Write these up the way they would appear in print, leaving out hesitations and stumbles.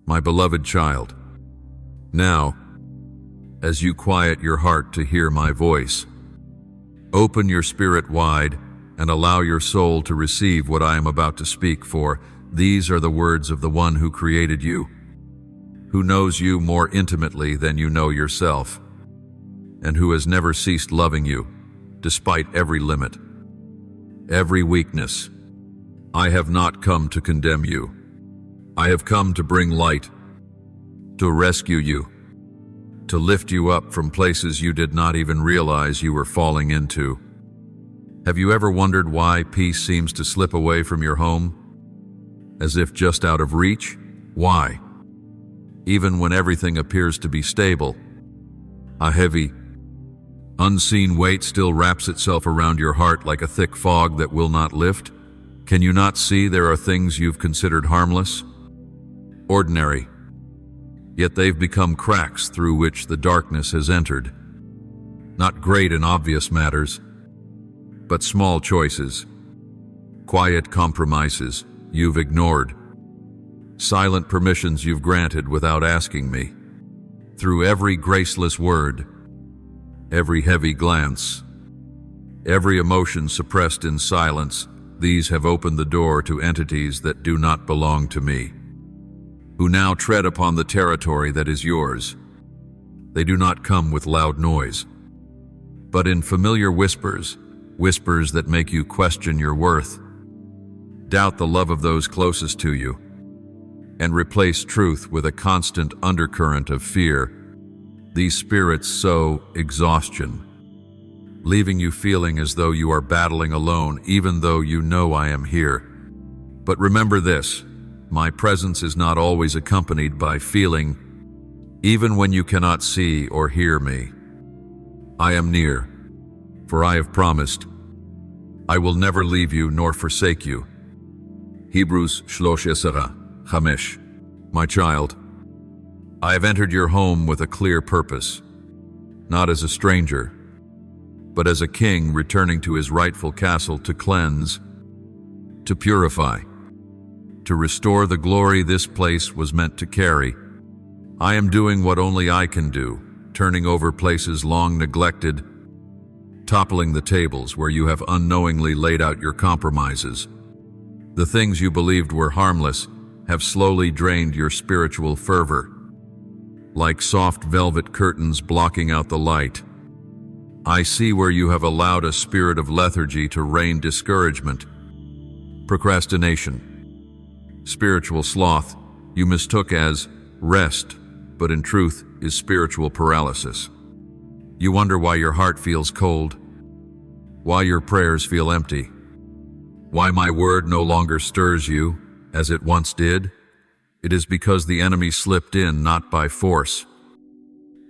my beloved child. Now, as you quiet your heart to hear my voice, open your spirit wide and allow your soul to receive what I am about to speak, for these are the words of the one who created you, who knows you more intimately than you know yourself, and who has never ceased loving you, despite every limit, every weakness. I have not come to condemn you. I have come to bring light, to rescue you, to lift you up from places you did not even realize you were falling into. Have you ever wondered why peace seems to slip away from your home, as if just out of reach? Why? Even when everything appears to be stable, a heavy, unseen weight still wraps itself around your heart like a thick fog that will not lift. Can you not see there are things you've considered harmless, ordinary, yet they've become cracks through which the darkness has entered? Not great and obvious matters, but small choices, quiet compromises you've ignored, silent permissions you've granted without asking me. Through every graceless word, every heavy glance, every emotion suppressed in silence, these have opened the door to entities that do not belong to me, who now tread upon the territory that is yours. They do not come with loud noise, but in familiar whispers, whispers that make you question your worth, doubt the love of those closest to you, and replace truth with a constant undercurrent of fear. These spirits sow exhaustion, leaving you feeling as though you are battling alone, even though you know I am here. But remember this, my presence is not always accompanied by feeling, even when you cannot see or hear me. I am near, for I have promised, I will never leave you nor forsake you. Hebrews 13:5. My child, I have entered your home with a clear purpose, not as a stranger, but as a king returning to his rightful castle to cleanse, to purify, to restore the glory this place was meant to carry. I am doing what only I can do, turning over places long neglected, toppling the tables where you have unknowingly laid out your compromises. The things you believed were harmless have slowly drained your spiritual fervor, like soft velvet curtains blocking out the light. I see where you have allowed a spirit of lethargy to reign, discouragement, procrastination, spiritual sloth you mistook as rest, but in truth is spiritual paralysis. You wonder why your heart feels cold, why your prayers feel empty, why my word no longer stirs you as it once did. It is because the enemy slipped in not by force,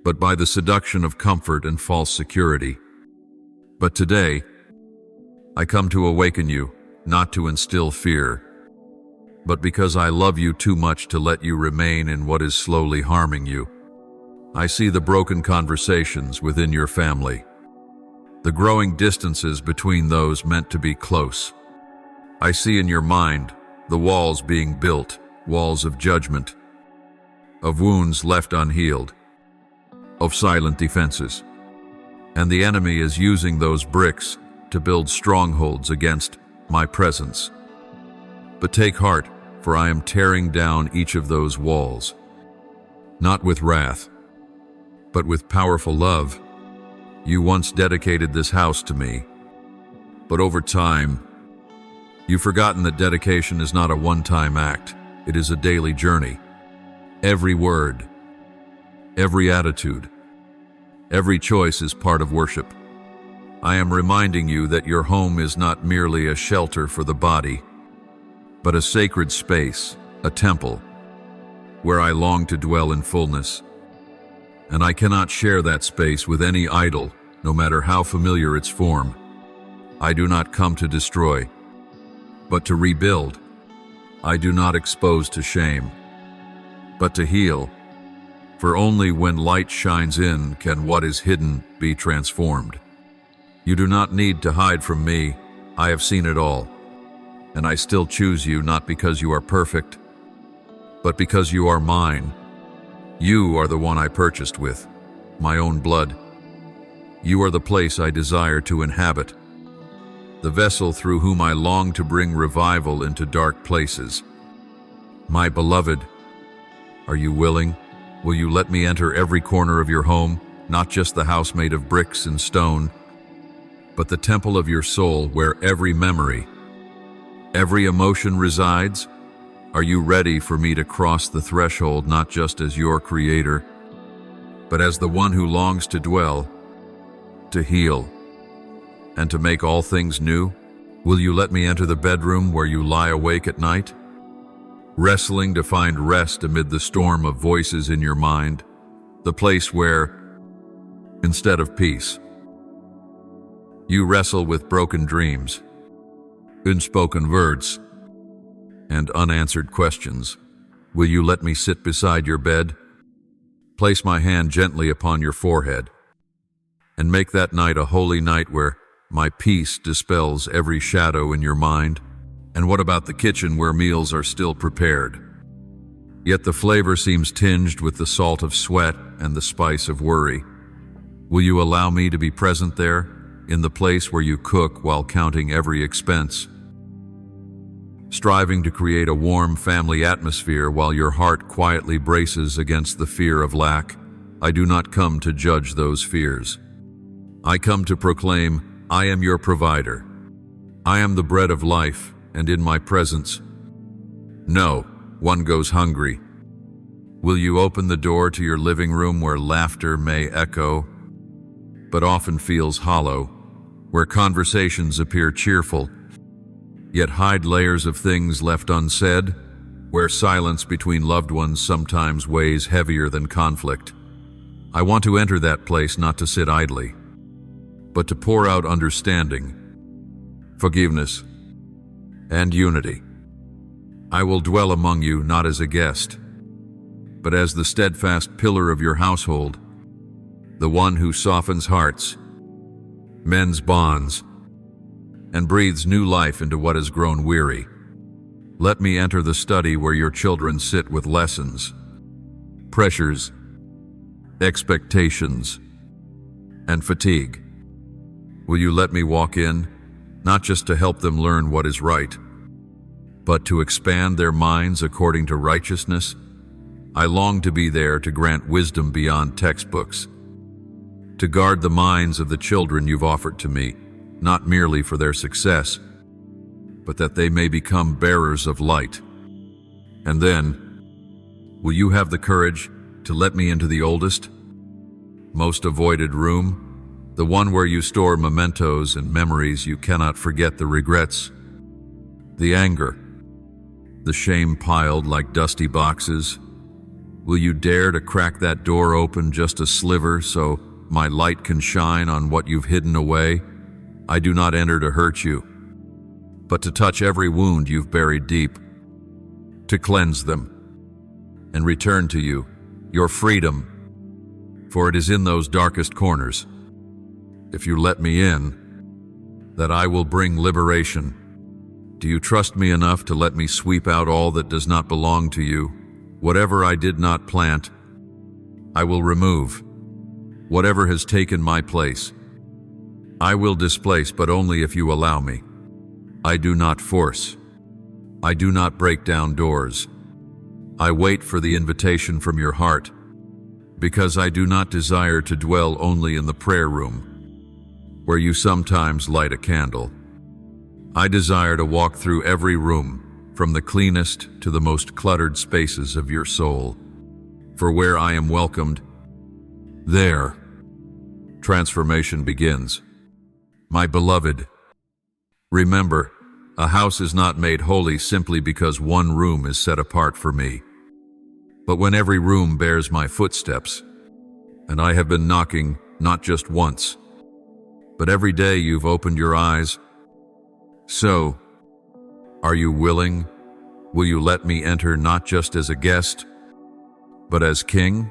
but by the seduction of comfort and false security. But today, I come to awaken you, not to instill fear, but because I love you too much to let you remain in what is slowly harming you. I see the broken conversations within your family, the growing distances between those meant to be close. I see in your mind the walls being built, walls of judgment, of wounds left unhealed, of silent defenses. And the enemy is using those bricks to build strongholds against my presence. But take heart, for I am tearing down each of those walls, not with wrath, but with powerful love. You once dedicated this house to me, but over time, you've forgotten that dedication is not a one-time act. It is a daily journey. Every word, every attitude, every choice is part of worship. I am reminding you that your home is not merely a shelter for the body, but a sacred space, a temple, where I long to dwell in fullness. And I cannot share that space with any idol, no matter how familiar its form. I do not come to destroy, but to rebuild. I do not expose to shame, but to heal. For only when light shines in can what is hidden be transformed. You do not need to hide from me. I have seen it all, and I still choose you not because you are perfect, but because you are mine. You are the one I purchased with my own blood. You are the place I desire to inhabit, the vessel through whom I long to bring revival into dark places. My beloved, are you willing? Will you let me enter every corner of your home, not just the house made of bricks and stone, but the temple of your soul where every memory, every emotion resides? Are you ready for me to cross the threshold not just as your creator, but as the one who longs to dwell, to heal, and to make all things new? Will you let me enter the bedroom where you lie awake at night, wrestling to find rest amid the storm of voices in your mind, the place where, instead of peace, you wrestle with broken dreams, unspoken words, and unanswered questions? Will you let me sit beside your bed, place my hand gently upon your forehead, and make that night a holy night where my peace dispels every shadow in your mind? And what about the kitchen where meals are still prepared, yet the flavor seems tinged with the salt of sweat and the spice of worry? Will you allow me to be present there, in the place where you cook while counting every expense, striving to create a warm family atmosphere while your heart quietly braces against the fear of lack? I do not come to judge those fears. I come to proclaim, I am your provider. I am the bread of life, and in my presence, no one goes hungry. Will you open the door to your living room where laughter may echo, but often feels hollow, where conversations appear cheerful, yet hide layers of things left unsaid, where silence between loved ones sometimes weighs heavier than conflict? I want to enter that place not to sit idly, but to pour out understanding, forgiveness, and unity. I will dwell among you not as a guest, but as the steadfast pillar of your household, the one who softens hearts, mends bonds, and breathes new life into what has grown weary. Let me enter the study where your children sit with lessons, pressures, expectations, and fatigue. Will you let me walk in, not just to help them learn what is right, but to expand their minds according to righteousness? I long to be there to grant wisdom beyond textbooks, to guard the minds of the children you've offered to me, not merely for their success, but that they may become bearers of light. And then, will you have the courage to let me into the oldest, most avoided room, the one where you store mementos and memories you cannot forget, the regrets, the anger, the shame piled like dusty boxes? Will you dare to crack that door open just a sliver so my light can shine on what you've hidden away? I do not enter to hurt you, but to touch every wound you've buried deep, to cleanse them, and return to you your freedom, for it is in those darkest corners, if you let me in, that I will bring liberation. Do you trust me enough to let me sweep out all that does not belong to you? Whatever I did not plant, I will remove. Whatever has taken my place, I will displace, but only if you allow me. I do not force. I do not break down doors. I wait for the invitation from your heart, because I do not desire to dwell only in the prayer room, where you sometimes light a candle. I desire to walk through every room, from the cleanest to the most cluttered spaces of your soul. For where I am welcomed, there transformation begins. My beloved, remember, a house is not made holy simply because one room is set apart for me, but when every room bears my footsteps, and I have been knocking not just once, but every day you've opened your eyes. So, are you willing? Will you let me enter not just as a guest, but as king?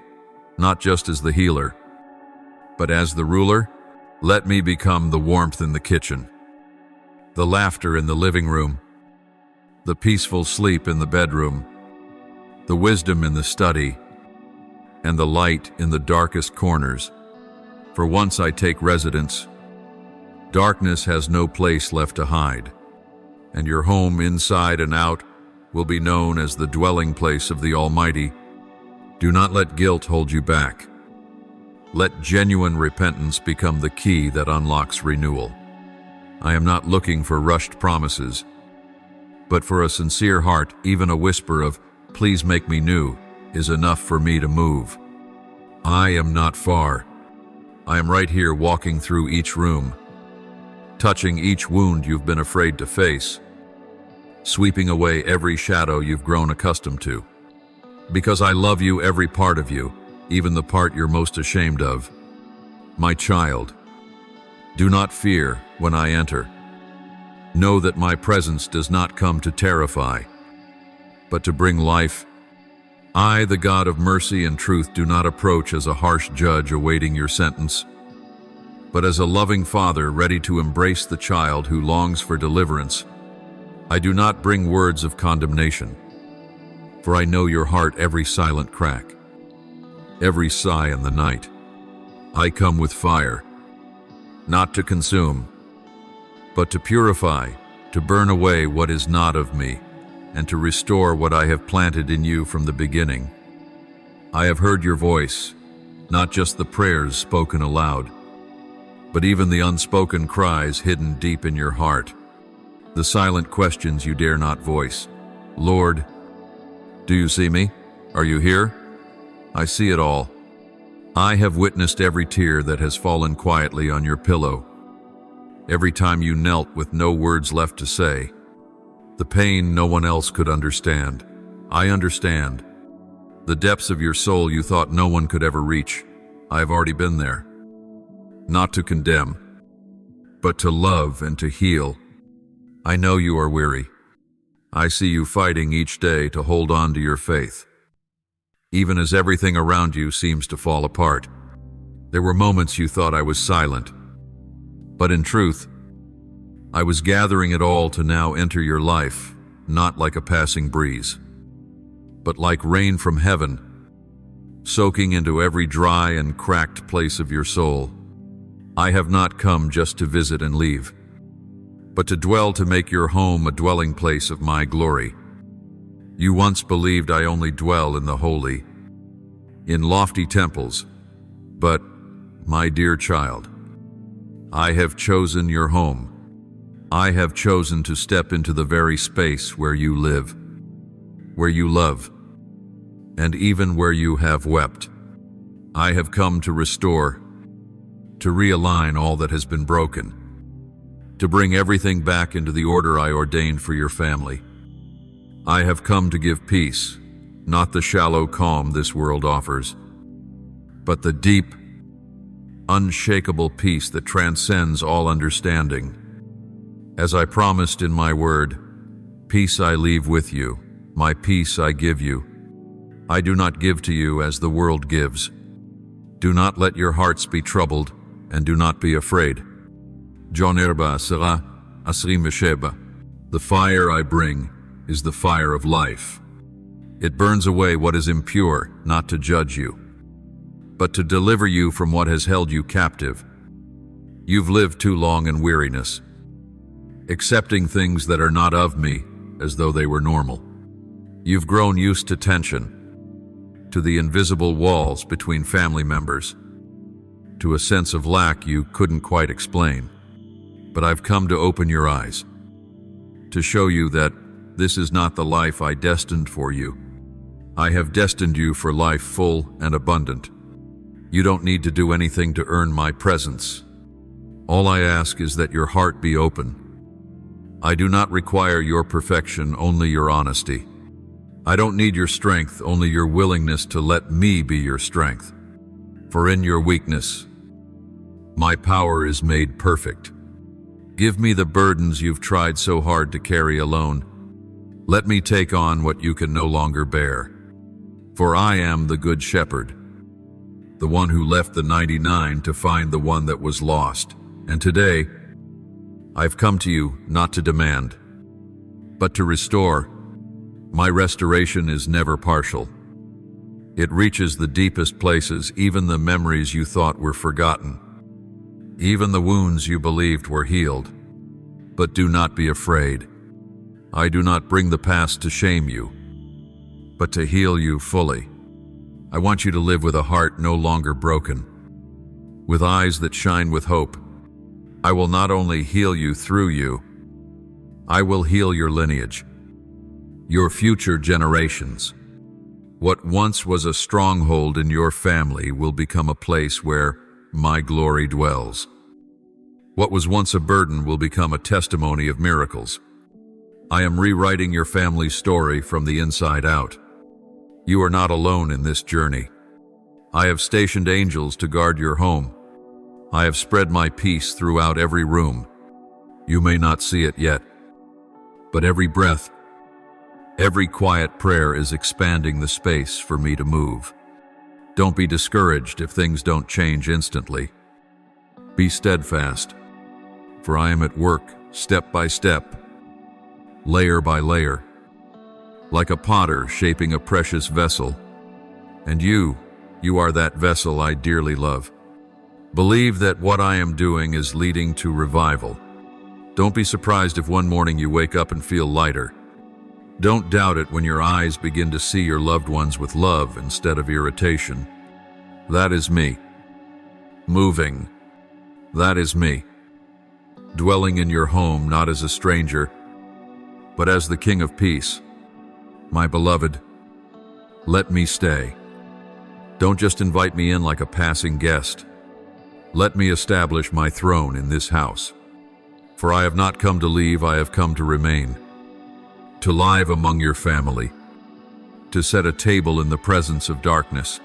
Not just as the healer, but as the ruler? Let me become the warmth in the kitchen, the laughter in the living room, the peaceful sleep in the bedroom, the wisdom in the study, and the light in the darkest corners. For once I take residence, darkness has no place left to hide, and your home inside and out will be known as the dwelling place of the Almighty. Do not let guilt hold you back. Let genuine repentance become the key that unlocks renewal. I am not looking for rushed promises, but for a sincere heart. Even a whisper of, "Please make me new," is enough for me to move. I am not far. I am right here, walking through each room, touching each wound you've been afraid to face, sweeping away every shadow you've grown accustomed to. Because I love you, every part of you, even the part you're most ashamed of. My child, do not fear when I enter. Know that my presence does not come to terrify, but to bring life. I, the God of mercy and truth, do not approach as a harsh judge awaiting your sentence, but as a loving father ready to embrace the child who longs for deliverance. I do not bring words of condemnation, for I know your heart, every silent crack, every sigh in the night. I come with fire, not to consume, but to purify, to burn away what is not of me, and to restore what I have planted in you from the beginning. I have heard your voice, not just the prayers spoken aloud, but even the unspoken cries hidden deep in your heart, the silent questions you dare not voice. Lord, do you see me? Are you here? I see it all. I have witnessed every tear that has fallen quietly on your pillow, every time you knelt with no words left to say, the pain no one else could understand. I understand. The depths of your soul you thought no one could ever reach. I have already been there. Not to condemn, but to love and to heal. I know you are weary. I see you fighting each day to hold on to your faith, even as everything around you seems to fall apart. There were moments you thought I was silent, but in truth, I was gathering it all to now enter your life, not like a passing breeze, but like rain from heaven, soaking into every dry and cracked place of your soul. I have not come just to visit and leave, but to dwell, to make your home a dwelling place of my glory. You once believed I only dwell in the holy, in lofty temples, but, my dear child, I have chosen your home. I have chosen to step into the very space where you live, where you love, and even where you have wept. I have come to restore, to realign all that has been broken, to bring everything back into the order I ordained for your family. I have come to give peace, not the shallow calm this world offers, but the deep, unshakable peace that transcends all understanding. As I promised in my word, peace I leave with you, my peace I give you. I do not give to you as the world gives. Do not let your hearts be troubled, and do not be afraid. Jonerba sera asri mesheba. The fire I bring is the fire of life. It burns away what is impure, not to judge you, but to deliver you from what has held you captive. You've lived too long in weariness, accepting things that are not of me as though they were normal. You've grown used to tension, to the invisible walls between family members, to a sense of lack you couldn't quite explain. But I've come to open your eyes, to show you that this is not the life I destined for you. I have destined you for life full and abundant. You don't need to do anything to earn my presence. All I ask is that your heart be open. I do not require your perfection, only your honesty. I don't need your strength, only your willingness to let me be your strength. For in your weakness, my power is made perfect. Give me the burdens you've tried so hard to carry alone. Let me take on what you can no longer bear. For I am the good shepherd, the one who left the 99 to find the one that was lost. And today, I've come to you not to demand, but to restore, My restoration is never partial. It reaches the deepest places, even the memories you thought were forgotten, even the wounds you believed were healed. But do not be afraid. I do not bring the past to shame you, but to heal you fully. I want you to live with a heart no longer broken, with eyes that shine with hope. I will not only heal you through you, I will heal your lineage, your future generations. What once was a stronghold in your family will become a place where my glory dwells. What was once a burden will become a testimony of miracles. I am rewriting your family's story from the inside out. You are not alone in this journey. I have stationed angels to guard your home. I have spread my peace throughout every room. You may not see it yet, but every breath, every quiet prayer is expanding the space for me to move. Don't be discouraged if things don't change instantly. Be steadfast, for I am at work, step by step, layer by layer, like a potter shaping a precious vessel. And you are that vessel I dearly love. Believe that what I am doing is leading to revival. Don't be surprised if one morning you wake up and feel lighter. Don't doubt it when your eyes begin to see your loved ones with love instead of irritation. That is me. Moving. That is me. Dwelling in your home not as a stranger, but as the King of Peace. My beloved, let me stay. Don't just invite me in like a passing guest. Let me establish my throne in this house. For I have not come to leave, I have come to remain. To live among your family. To set a table in the presence of darkness.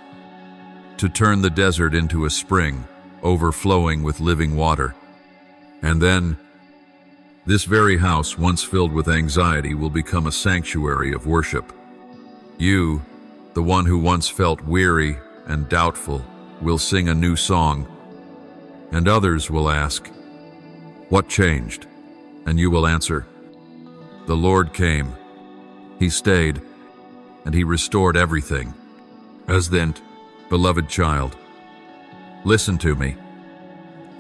To turn the desert into a spring, overflowing with living water. And then, this very house, once filled with anxiety, will become a sanctuary of worship. You, the one who once felt weary and doubtful, will sing a new song. And others will ask, "What changed?" And you will answer, "The Lord came. He stayed, and He restored everything." As then, beloved child, listen to me.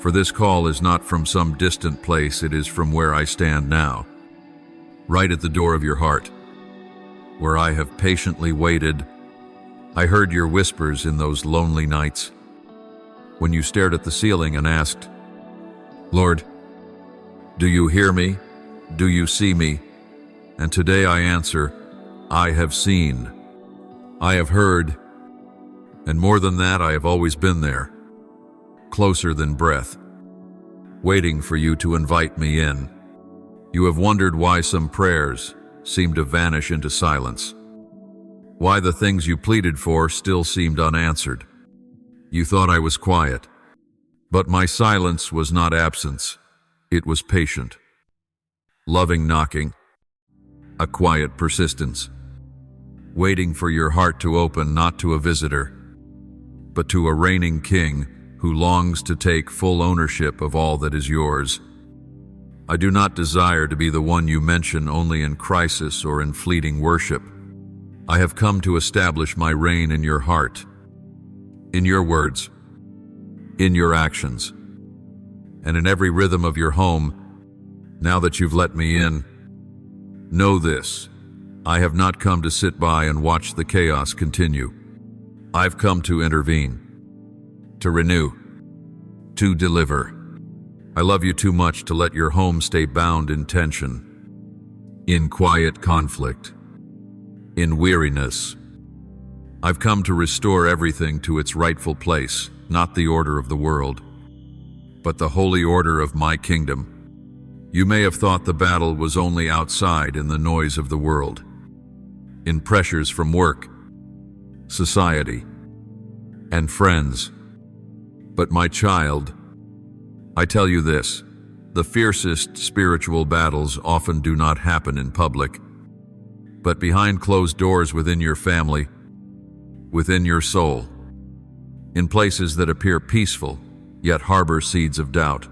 For this call is not from some distant place, it is from where I stand now, right at the door of your heart, where I have patiently waited. I heard your whispers in those lonely nights, when you stared at the ceiling and asked, "Lord, do you hear me? Do you see me?" And today I answer, I have seen, I have heard, and more than that, I have always been there, closer than breath, waiting for you to invite me in. You have wondered why some prayers seem to vanish into silence, why the things you pleaded for still seemed unanswered. You thought I was quiet, but my silence was not absence, it was patient, loving knocking, a quiet persistence, waiting for your heart to open not to a visitor, but to a reigning king who longs to take full ownership of all that is yours. I do not desire to be the one you mention only in crisis or in fleeting worship. I have come to establish my reign in your heart, in your words, in your actions, and in every rhythm of your home. Now that you've let me in, know this: I have not come to sit by and watch the chaos continue. I've come to intervene, to renew, to deliver. I love you too much to let your home stay bound in tension, in quiet conflict, in weariness. I've come to restore everything to its rightful place, not the order of the world, but the holy order of my kingdom. You may have thought the battle was only outside in the noise of the world, in pressures from work, society, and friends. But my child, I tell you this: the fiercest spiritual battles often do not happen in public, but behind closed doors within your family, within your soul, in places that appear peaceful, yet harbor seeds of doubt,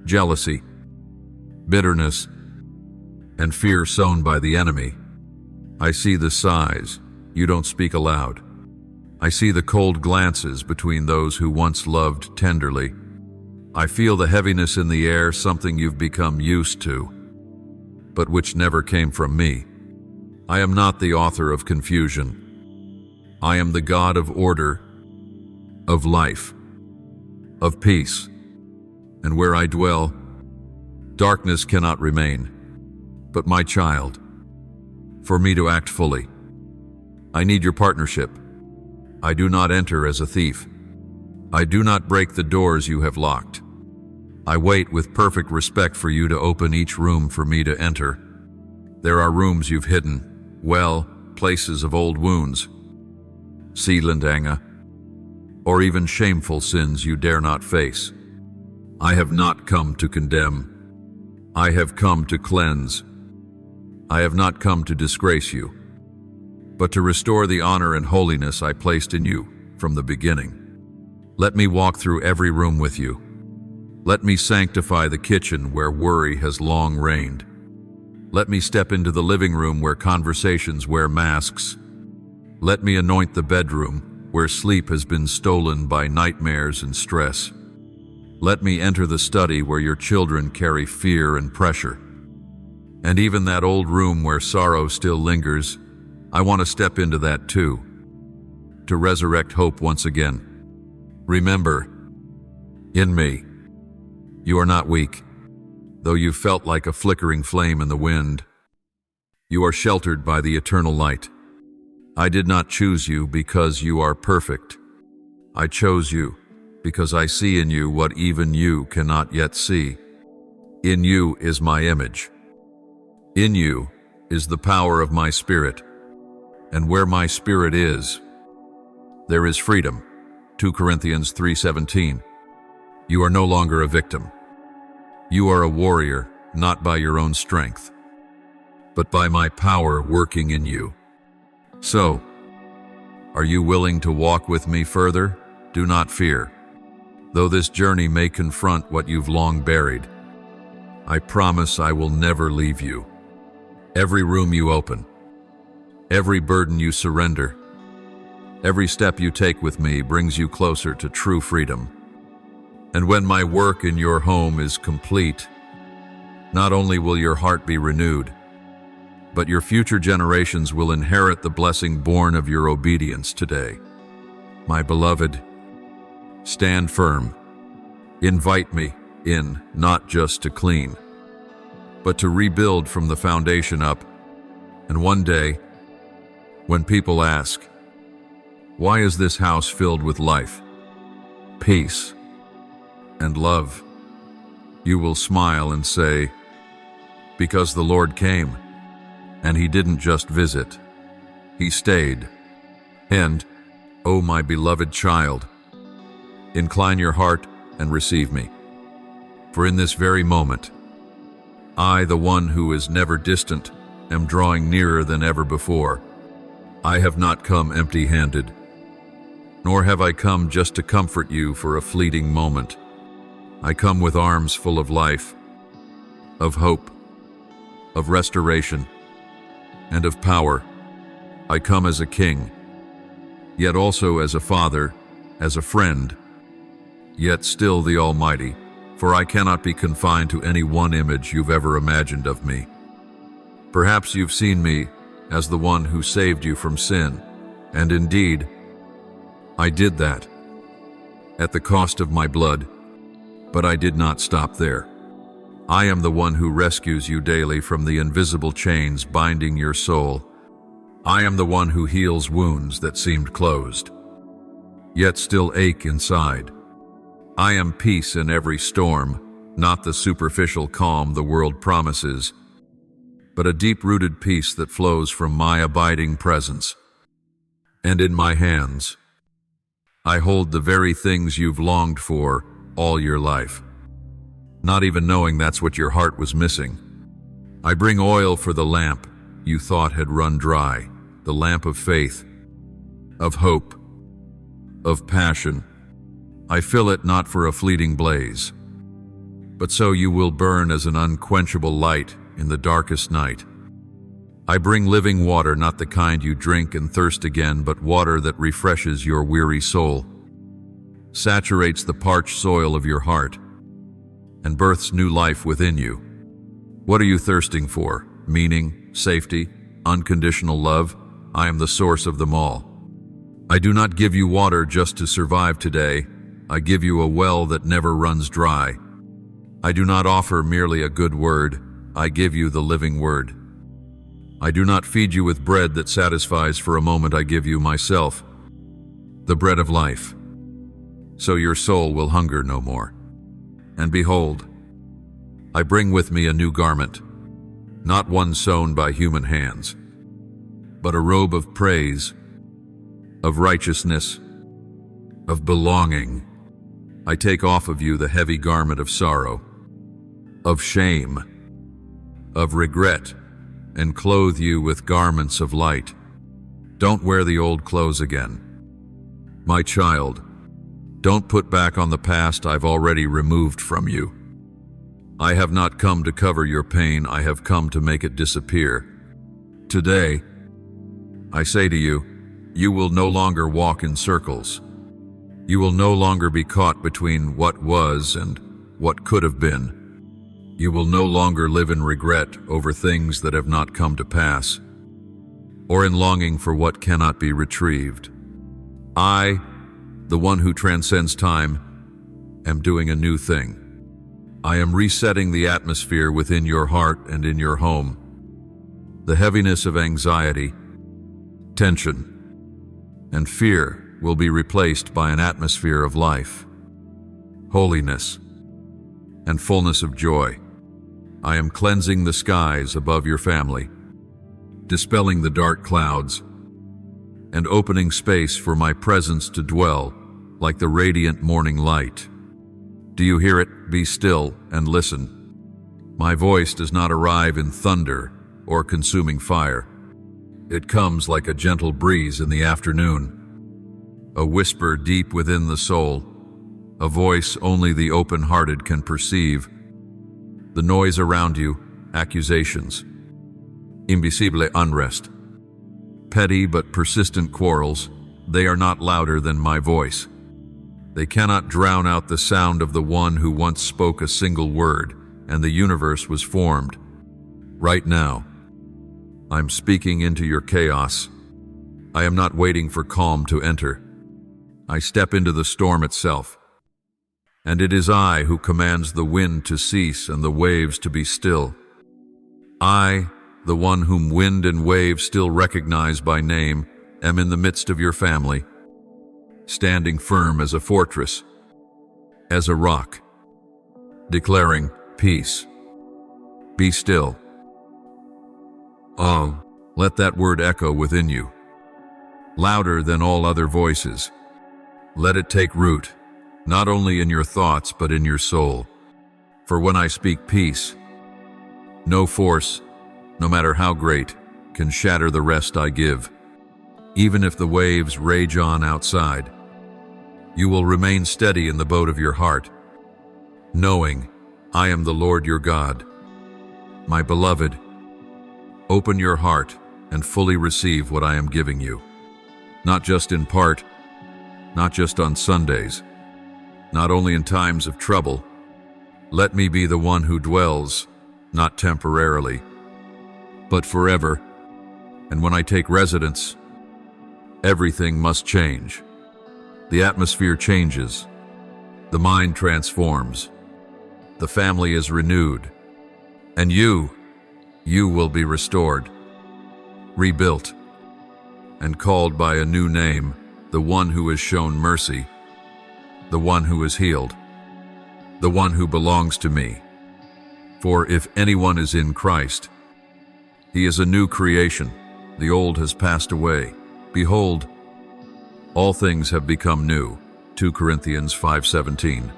jealousy, bitterness, and fear sown by the enemy. I see the sighs you don't speak aloud. I see the cold glances between those who once loved tenderly. I feel the heaviness in the air, something you've become used to, but which never came from me. I am not the author of confusion. I am the God of order, of life, of peace. And where I dwell, darkness cannot remain. But my child, for me to act fully, I need your partnership. I do not enter as a thief. I do not break the doors you have locked. I wait with perfect respect for you to open each room for me to enter. There are rooms you've hidden, places of old wounds, Unending, or even shameful sins you dare not face. I have not come to condemn. I have come to cleanse. I have not come to disgrace you, but to restore the honor and holiness I placed in you from the beginning. Let me walk through every room with you. Let me sanctify the kitchen where worry has long reigned. Let me step into the living room where conversations wear masks. Let me anoint the bedroom where sleep has been stolen by nightmares and stress. Let me enter the study where your children carry fear and pressure. And even that old room where sorrow still lingers, I want to step into that too, to resurrect hope once again. Remember, in me, you are not weak, though you felt like a flickering flame in the wind. You are sheltered by the eternal light. I did not choose you because you are perfect. I chose you because I see in you what even you cannot yet see. In you is my image. In you is the power of my spirit. And where my spirit is, there is freedom. 2 Corinthians 3:17. You are no longer a victim. You are a warrior, not by your own strength, but by my power working in you. So, are you willing to walk with me further? Do not fear. Though this journey may confront what you've long buried, I promise I will never leave you. Every room you open, every burden you surrender, every step you take with me brings you closer to true freedom. And when my work in your home is complete, not only will your heart be renewed, but your future generations will inherit the blessing born of your obedience today. My beloved, stand firm. Invite me in, not just to clean, but to rebuild from the foundation up. And one day, when people ask, why is this house filled with life, peace, and love, you will smile and say, because the Lord came, and He didn't just visit, He stayed. And, oh my beloved child, incline your heart and receive me. For in this very moment, I, the one who is never distant, am drawing nearer than ever before. I have not come empty-handed, nor have I come just to comfort you for a fleeting moment. I come with arms full of life, of hope, of restoration, and of power. I come as a king, yet also as a father, as a friend, yet still the Almighty, for I cannot be confined to any one image you've ever imagined of me. Perhaps you've seen me as the one who saved you from sin, and indeed, I did that, at the cost of my blood, but I did not stop there. I am the one who rescues you daily from the invisible chains binding your soul. I am the one who heals wounds that seemed closed, yet still ache inside. I am peace in every storm, not the superficial calm the world promises, but a deep-rooted peace that flows from my abiding presence. And in my hands, I hold the very things you've longed for all your life, not even knowing that's what your heart was missing. I bring oil for the lamp you thought had run dry, the lamp of faith, of hope, of passion. I fill it not for a fleeting blaze, but so you will burn as an unquenchable light in the darkest night. I bring living water, not the kind you drink and thirst again, but water that refreshes your weary soul, saturates the parched soil of your heart, and births new life within you. What are you thirsting for? Meaning, safety, unconditional love? I am the source of them all. I do not give you water just to survive today. I give you a well that never runs dry. I do not offer merely a good word. I give you the living word. I do not feed you with bread that satisfies for a moment. I give you myself, the bread of life. So your soul will hunger no more. And behold, I bring with me a new garment, not one sewn by human hands, but a robe of praise, of righteousness, of belonging. I take off of you the heavy garment of sorrow, of shame, of regret, and clothe you with garments of light. Don't wear the old clothes again. My child, don't put back on the past I've already removed from you. I have not come to cover your pain, I have come to make it disappear. Today, I say to you, you will no longer walk in circles. You will no longer be caught between what was and what could have been. You will no longer live in regret over things that have not come to pass, or in longing for what cannot be retrieved. I, the one who transcends time, am doing a new thing. I am resetting the atmosphere within your heart and in your home. The heaviness of anxiety, tension, and fear will be replaced by an atmosphere of life, holiness, and fullness of joy. I am cleansing the skies above your family, dispelling the dark clouds, and opening space for my presence to dwell like the radiant morning light. Do you hear it? Be still and listen. My voice does not arrive in thunder or consuming fire. It comes like a gentle breeze in the afternoon, a whisper deep within the soul, a voice only the open-hearted can perceive. The noise around you, accusations, invisible unrest, petty but persistent quarrels, they are not louder than my voice. They cannot drown out the sound of the one who once spoke a single word, and the universe was formed. Right now, I'm speaking into your chaos. I am not waiting for calm to enter. I step into the storm itself. And it is I who commands the wind to cease and the waves to be still. I, the one whom wind and waves still recognize by name, am in the midst of your family, standing firm as a fortress, as a rock, declaring peace. Be still. Oh, let that word echo within you, louder than all other voices. Let it take root, not only in your thoughts but in your soul. For when I speak peace, no force, no matter how great, can shatter the rest I give. Even if the waves rage on outside, you will remain steady in the boat of your heart, knowing I am the Lord your God. My beloved, open your heart and fully receive what I am giving you. Not just in part, not just on Sundays, not only in times of trouble. Let me be the one who dwells, not temporarily, but forever. And when I take residence, everything must change. The atmosphere changes, the mind transforms, the family is renewed, and you will be restored, rebuilt, and called by a new name, the one who has shown mercy, the one who is healed, the one who belongs to me. For if anyone is in Christ, he is a new creation. The old has passed away. Behold, all things have become new. 2 Corinthians 5:17.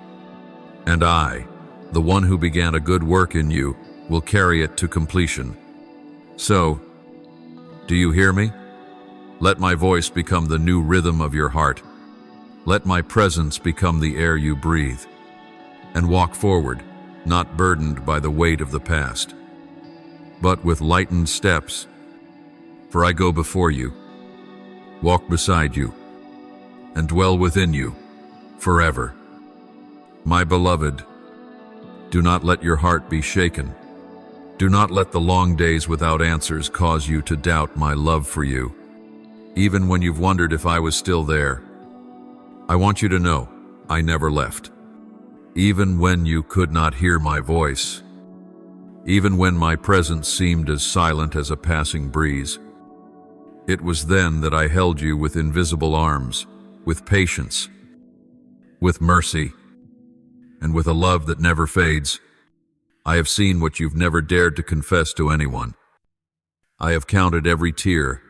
And I, the one who began a good work in you, will carry it to completion. So, do you hear me? Let my voice become the new rhythm of your heart. Let my presence become the air you breathe. And walk forward, not burdened by the weight of the past, but with lightened steps, For I go before you, walk beside you, and dwell within you forever. My beloved, do not let your heart be shaken. Do not let the long days without answers cause you to doubt my love for you, even when you've wondered if I was still there. I want you to know I never left. Even when you could not hear my voice, even when my presence seemed as silent as a passing breeze, it was then that I held you with invisible arms, with patience, with mercy, and with a love that never fades. I have seen what you've never dared to confess to anyone. I have counted every tear,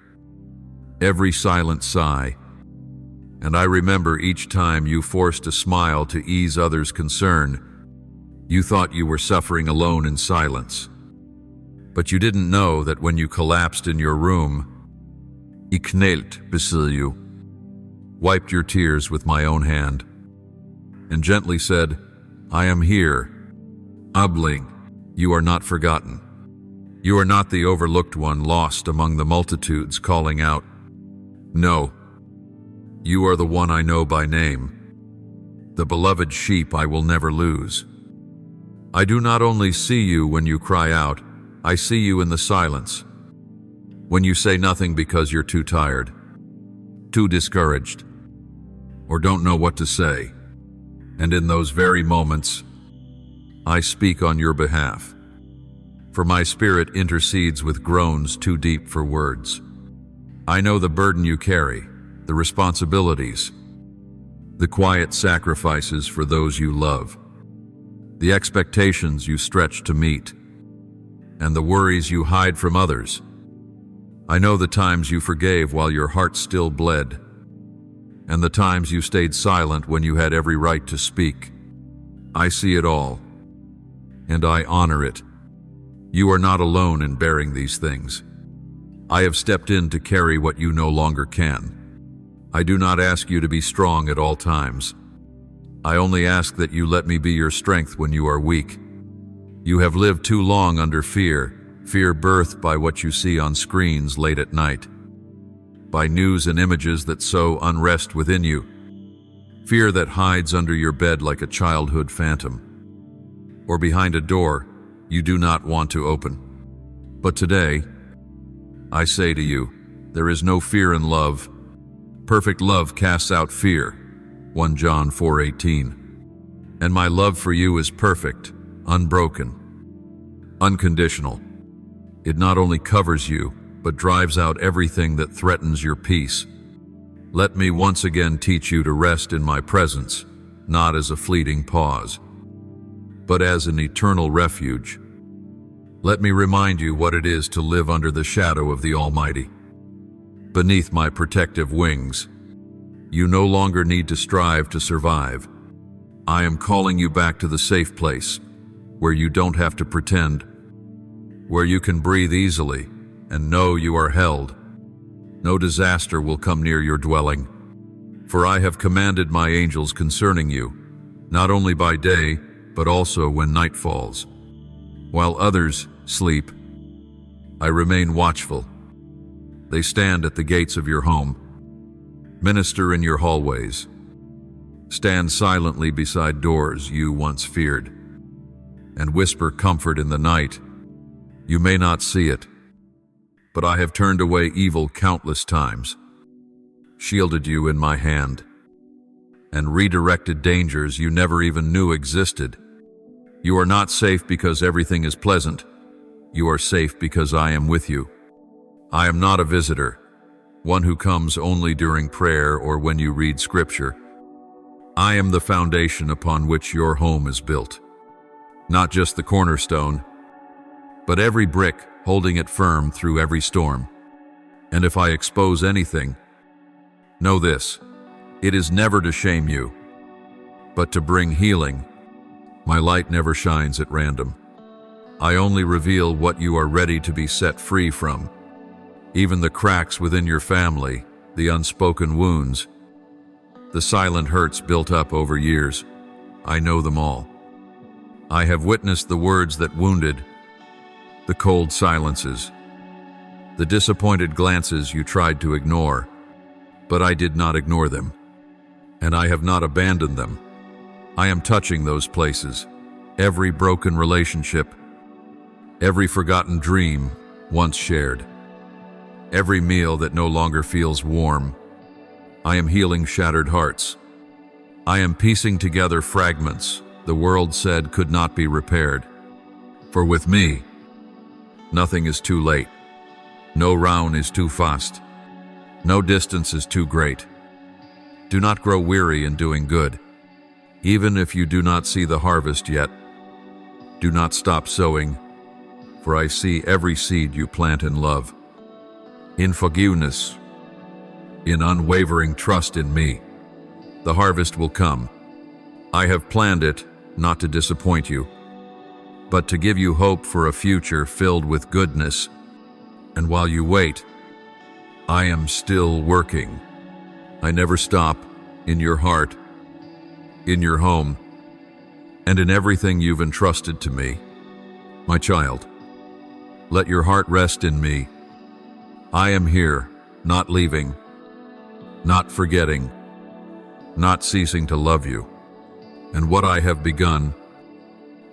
every silent sigh, and I remember each time you forced a smile to ease others' concern. You thought you were suffering alone in silence. But you didn't know that when you collapsed in your room, I knelt beside you, wiped your tears with my own hand, and gently said, I am here. Ubling, you are not forgotten. You are not the overlooked one lost among the multitudes calling out. No, you are the one I know by name, the beloved sheep I will never lose. I do not only see you when you cry out, I see you in the silence, when you say nothing because you're too tired, too discouraged, or don't know what to say. And in those very moments, I speak on your behalf, for my spirit intercedes with groans too deep for words. I know the burden you carry, the responsibilities, the quiet sacrifices for those you love, the expectations you stretch to meet, and the worries you hide from others. I know the times you forgave while your heart still bled, and the times you stayed silent when you had every right to speak. I see it all, and I honor it. You are not alone in bearing these things. I have stepped in to carry what you no longer can. I do not ask you to be strong at all times. I only ask that you let me be your strength when you are weak. You have lived too long under fear birthed by what you see on screens late at night, by news and images that sow unrest within you, fear that hides under your bed like a childhood phantom, or behind a door you do not want to open. But today, I say to you, there is no fear in love. Perfect love casts out fear, 1 John 4:18. And my love for you is perfect, unbroken, unconditional. It not only covers you, but drives out everything that threatens your peace. Let me once again teach you to rest in my presence, not as a fleeting pause, but as an eternal refuge. Let me remind you what it is to live under the shadow of the Almighty. Beneath my protective wings, you no longer need to strive to survive. I am calling you back to the safe place, where you don't have to pretend, where you can breathe easily and know you are held. No disaster will come near your dwelling, for I have commanded my angels concerning you, not only by day, but also when night falls. While others sleep, I remain watchful. They stand at the gates of your home, minister in your hallways, stand silently beside doors you once feared, and whisper comfort in the night. You may not see it, but I have turned away evil countless times, shielded you in my hand, and redirected dangers you never even knew existed. You are not safe because everything is pleasant. You are safe because I am with you. I am not a visitor, one who comes only during prayer or when you read scripture. I am the foundation upon which your home is built, not just the cornerstone, but every brick holding it firm through every storm. And if I expose anything, know this, it is never to shame you, but to bring healing. My light never shines at random. I only reveal what you are ready to be set free from. Even the cracks within your family, the unspoken wounds, the silent hurts built up over years, I know them all. I have witnessed the words that wounded, the cold silences, the disappointed glances you tried to ignore. But I did not ignore them, and I have not abandoned them. I am touching those places, every broken relationship, every forgotten dream once shared, every meal that no longer feels warm. I am healing shattered hearts. I am piecing together fragments the world said could not be repaired. For with me, nothing is too late. No round is too fast. No distance is too great. Do not grow weary in doing good. Even if you do not see the harvest yet, do not stop sowing, for I see every seed you plant in love, in forgiveness, in unwavering trust in me. The harvest will come. I have planned it not to disappoint you, but to give you hope for a future filled with goodness. And while you wait, I am still working. I never stop, in your heart, in your home, and in everything you've entrusted to me. My child, let your heart rest in me. I am here, not leaving, not forgetting, not ceasing to love you. And what I have begun,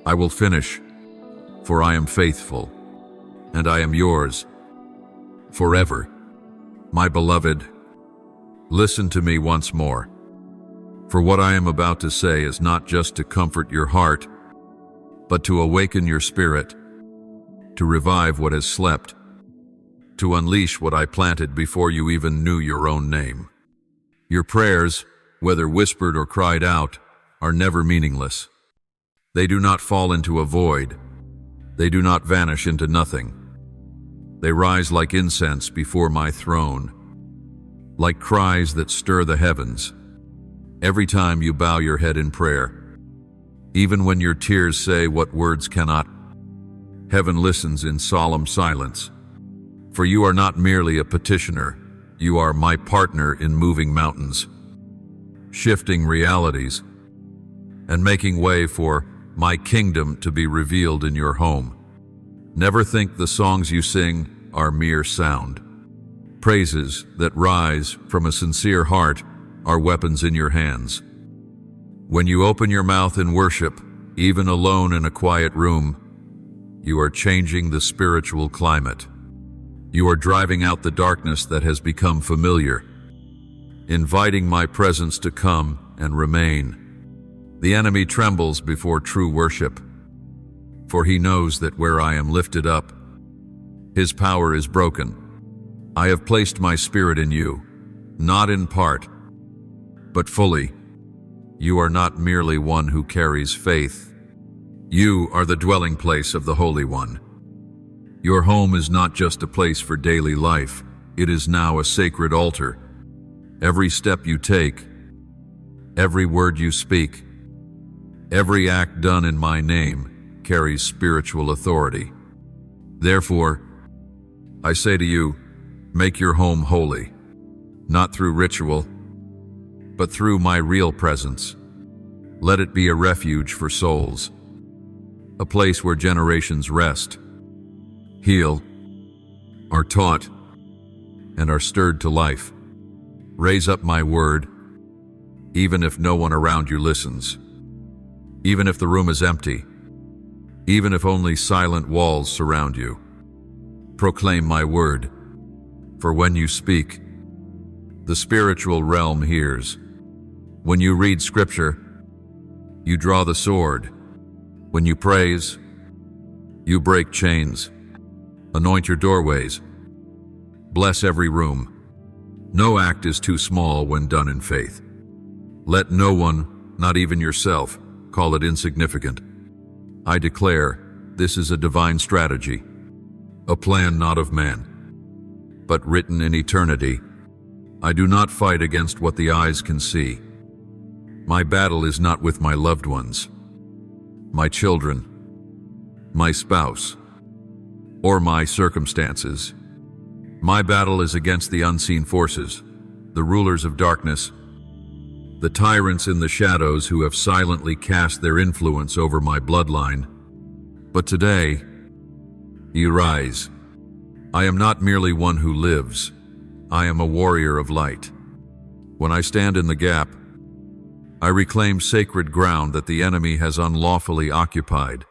I will finish, for I am faithful, and I am yours forever. My beloved, listen to me once more, for what I am about to say is not just to comfort your heart, but to awaken your spirit, to revive what has slept, to unleash what I planted before you even knew your own name. Your prayers, whether whispered or cried out, are never meaningless. They do not fall into a void. They do not vanish into nothing. They rise like incense before my throne, like cries that stir the heavens. Every time you bow your head in prayer, even when your tears say what words cannot, heaven listens in solemn silence. For you are not merely a petitioner, you are my partner in moving mountains, shifting realities, and making way for my kingdom to be revealed in your home. Never think the songs you sing are mere sound. Praises that rise from a sincere heart are weapons in your hands. When you open your mouth in worship, even alone in a quiet room, you are changing the spiritual climate. You are driving out the darkness that has become familiar, inviting my presence to come and remain. The enemy trembles before true worship, for he knows that where I am lifted up, his power is broken. I have placed my spirit in you, not in part, but fully. You are not merely one who carries faith. You are the dwelling place of the Holy One. Your home is not just a place for daily life, it is now a sacred altar. Every step you take, every word you speak, every act done in my name carries spiritual authority. Therefore, I say to you, make your home holy, not through ritual, but through my real presence. Let it be a refuge for souls, a place where generations rest, heal, are taught, and are stirred to life. Raise up my word, even if no one around you listens, even if the room is empty, even if only silent walls surround you. Proclaim my word, for when you speak, the spiritual realm hears. When you read scripture, you draw the sword. When you praise, you break chains. Anoint your doorways. Bless every room. No act is too small when done in faith. Let no one, not even yourself, call it insignificant. I declare this is a divine strategy, a plan not of man, but written in eternity. I do not fight against what the eyes can see. My battle is not with my loved ones, my children, my spouse, or my circumstances. My battle is against the unseen forces, the rulers of darkness, the tyrants in the shadows who have silently cast their influence over my bloodline. But today, you rise. I am not merely one who lives. I am a warrior of light. When I stand in the gap, I reclaim sacred ground that the enemy has unlawfully occupied.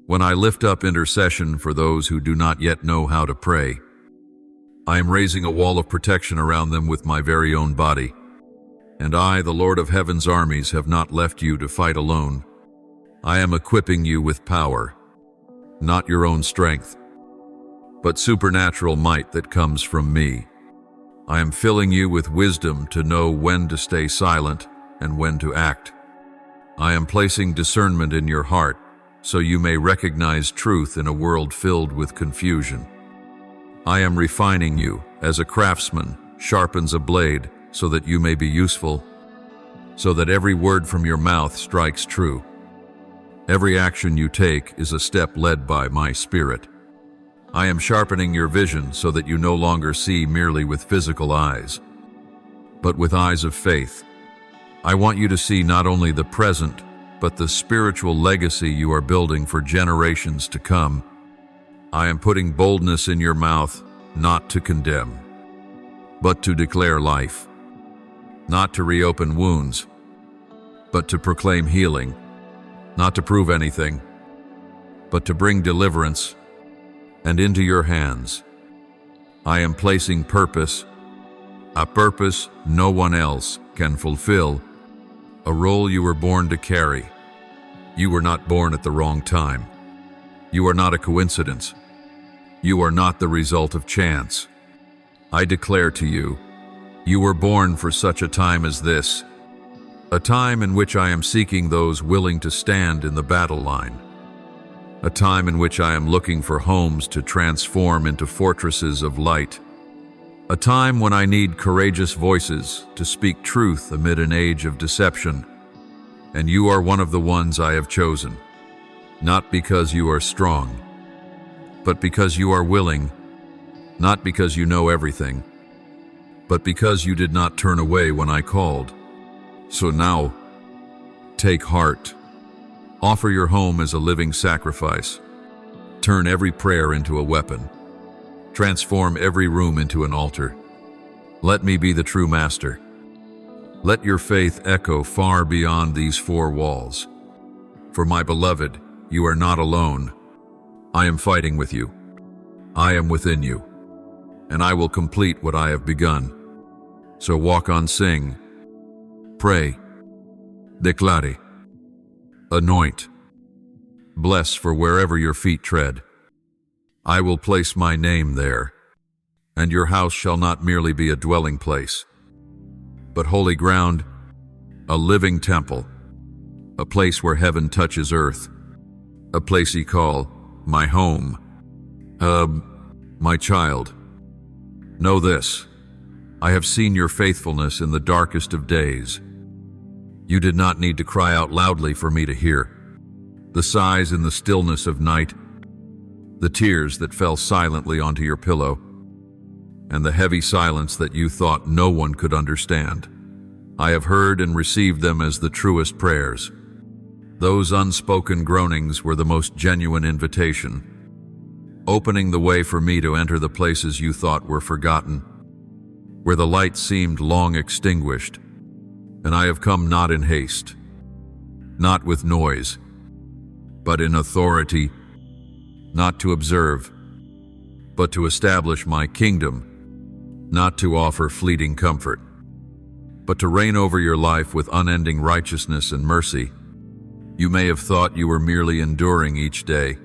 When I lift up intercession for those who do not yet know how to pray, I am raising a wall of protection around them with my very own body. And I, the Lord of Heaven's armies, have not left you to fight alone. I am equipping you with power, not your own strength, but supernatural might that comes from me. I am filling you with wisdom to know when to stay silent and when to act. I am placing discernment in your heart so you may recognize truth in a world filled with confusion. I am refining you as a craftsman sharpens a blade so that you may be useful, so that every word from your mouth strikes true. Every action you take is a step led by my Spirit. I am sharpening your vision so that you no longer see merely with physical eyes, but with eyes of faith. I want you to see not only the present, but the spiritual legacy you are building for generations to come. I am putting boldness in your mouth, not to condemn, but to declare life, not to reopen wounds, but to proclaim healing, not to prove anything, but to bring deliverance. And into your hands, I am placing purpose, a purpose no one else can fulfill, a role you were born to carry. You were not born at the wrong time. You are not a coincidence. You are not the result of chance. I declare to you, you were born for such a time as this, a time in which I am seeking those willing to stand in the battle line. A time in which I am looking for homes to transform into fortresses of light. A time when I need courageous voices to speak truth amid an age of deception. And you are one of the ones I have chosen, not because you are strong, but because you are willing, not because you know everything, but because you did not turn away when I called. So now, take heart. Offer your home as a living sacrifice. Turn every prayer into a weapon. Transform every room into an altar. Let me be the true master. Let your faith echo far beyond these four walls. For my beloved, you are not alone. I am fighting with you. I am within you. And I will complete what I have begun. So walk on, sing, pray, declare, anoint, bless for wherever your feet tread. I will place my name there, and your house shall not merely be a dwelling place, but holy ground, a living temple, a place where heaven touches earth, a place ye call my home, my child. Know this, I have seen your faithfulness in the darkest of days. You did not need to cry out loudly for me to hear. The sighs in the stillness of night, the tears that fell silently onto your pillow, and the heavy silence that you thought no one could understand. I have heard and received them as the truest prayers. Those unspoken groanings were the most genuine invitation, opening the way for me to enter the places you thought were forgotten, where the light seemed long extinguished. And I have come not in haste, not with noise, but in authority, not to observe, but to establish my kingdom, not to offer fleeting comfort, but to reign over your life with unending righteousness and mercy. You may have thought you were merely enduring each day,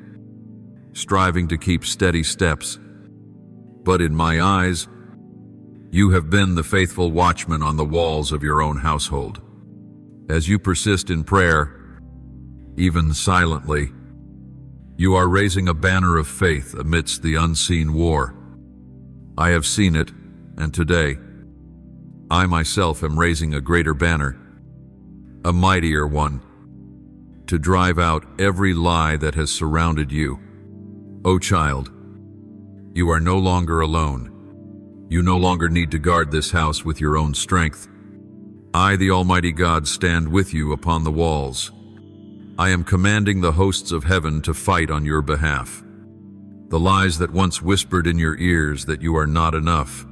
striving to keep steady steps, but in my eyes, you have been the faithful watchman on the walls of your own household. As you persist in prayer, even silently, you are raising a banner of faith amidst the unseen war. I have seen it, and today, I myself am raising a greater banner, a mightier one, to drive out every lie that has surrounded you. O child, you are no longer alone. You no longer need to guard this house with your own strength. I, the Almighty God, stand with you upon the walls. I am commanding the hosts of heaven to fight on your behalf. The lies that once whispered in your ears that you are not enough,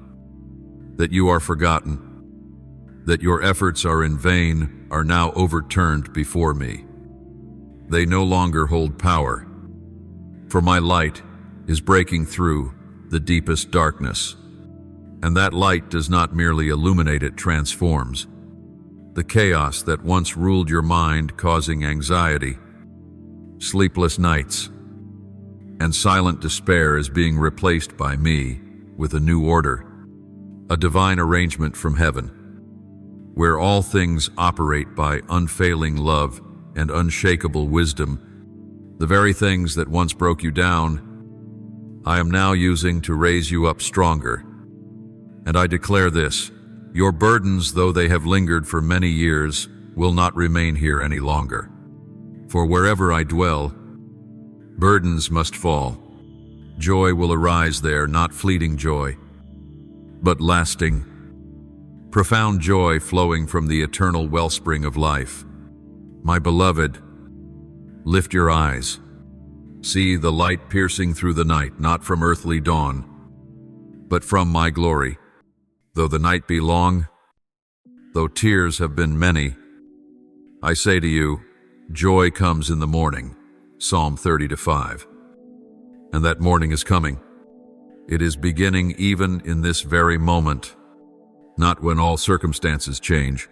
that you are forgotten, that your efforts are in vain, are now overturned before me. They no longer hold power, for my light is breaking through the deepest darkness. And that light does not merely illuminate, it transforms. The chaos that once ruled your mind, causing anxiety, sleepless nights, and silent despair, is being replaced by me with a new order, a divine arrangement from heaven, where all things operate by unfailing love and unshakable wisdom. The very things that once broke you down, I am now using to raise you up stronger. And I declare this: your burdens, though they have lingered for many years, will not remain here any longer. For wherever I dwell, burdens must fall. Joy will arise there, not fleeting joy, but lasting, profound joy flowing from the eternal wellspring of life. My beloved, lift your eyes. See the light piercing through the night, not from earthly dawn, but from my glory. Though the night be long, though tears have been many, I say to you, joy comes in the morning. Psalm 30:5. And that morning is coming. It is beginning even in this very moment, not when all circumstances change,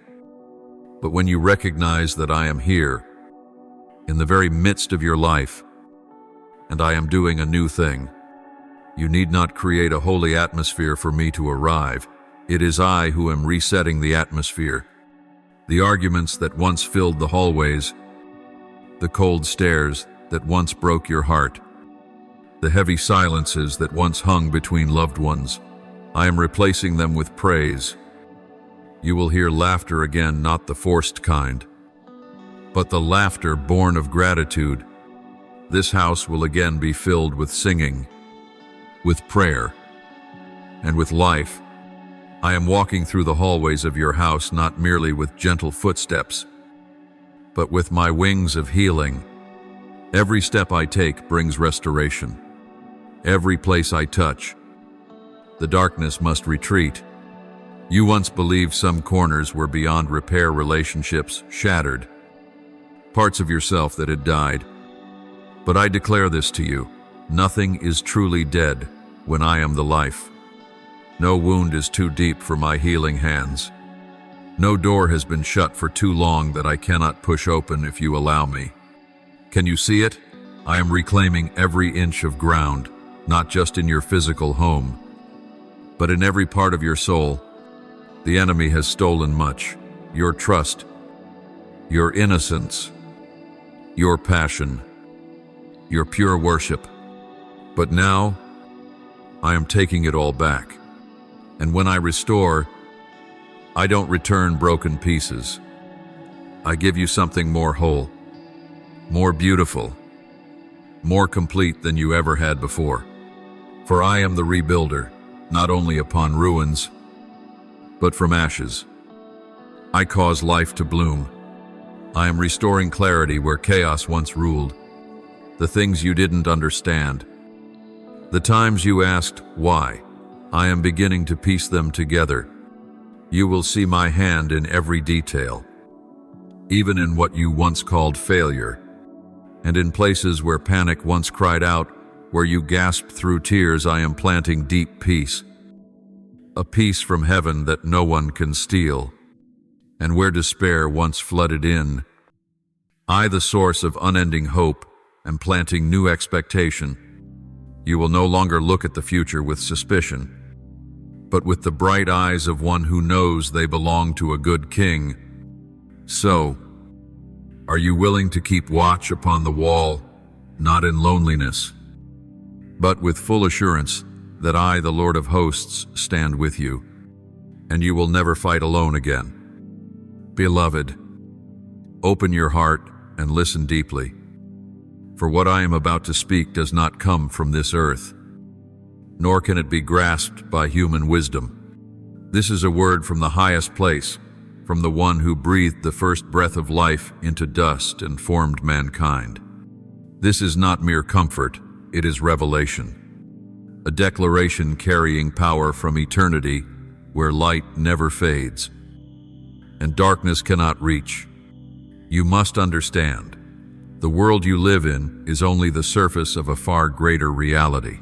but when you recognize that I am here, in the very midst of your life, and I am doing a new thing. You need not create a holy atmosphere for me to arrive. It is I who am resetting the atmosphere. The arguments that once filled the hallways, the cold stares that once broke your heart, the heavy silences that once hung between loved ones, I am replacing them with praise. You will hear laughter again, not the forced kind, but the laughter born of gratitude. This house will again be filled with singing, with prayer, and with life. I am walking through the hallways of your house not merely with gentle footsteps, but with my wings of healing. Every step I take brings restoration. Every place I touch, the darkness must retreat. You once believed some corners were beyond repair, relationships shattered, parts of yourself that had died. But I declare this to you: nothing is truly dead when I am the life. No wound is too deep for my healing hands. No door has been shut for too long that I cannot push open if you allow me. Can you see it? I am reclaiming every inch of ground, not just in your physical home, but in every part of your soul. The enemy has stolen much: your trust, your innocence, your passion, your pure worship. But now, I am taking it all back. And when I restore, I don't return broken pieces. I give you something more whole, more beautiful, more complete than you ever had before. For I am the rebuilder, not only upon ruins, but from ashes. I cause life to bloom. I am restoring clarity where chaos once ruled. The things you didn't understand, the times you asked why, I am beginning to piece them together. You will see my hand in every detail, even in what you once called failure, and in places where panic once cried out, where you gasped through tears. I am planting deep peace, a peace from heaven that no one can steal. And where despair once flooded in, I, the source of unending hope, am planting new expectation. You will no longer look at the future with suspicion, but with the bright eyes of one who knows they belong to a good king. So, are you willing to keep watch upon the wall, not in loneliness, but with full assurance that I, the Lord of hosts, stand with you, and you will never fight alone again? Beloved, open your heart and listen deeply, for what I am about to speak does not come from this earth, nor can it be grasped by human wisdom. This is a word from the highest place, from the one who breathed the first breath of life into dust and formed mankind. This is not mere comfort, it is revelation, a declaration carrying power from eternity where light never fades and darkness cannot reach. You must understand, the world you live in is only the surface of a far greater reality.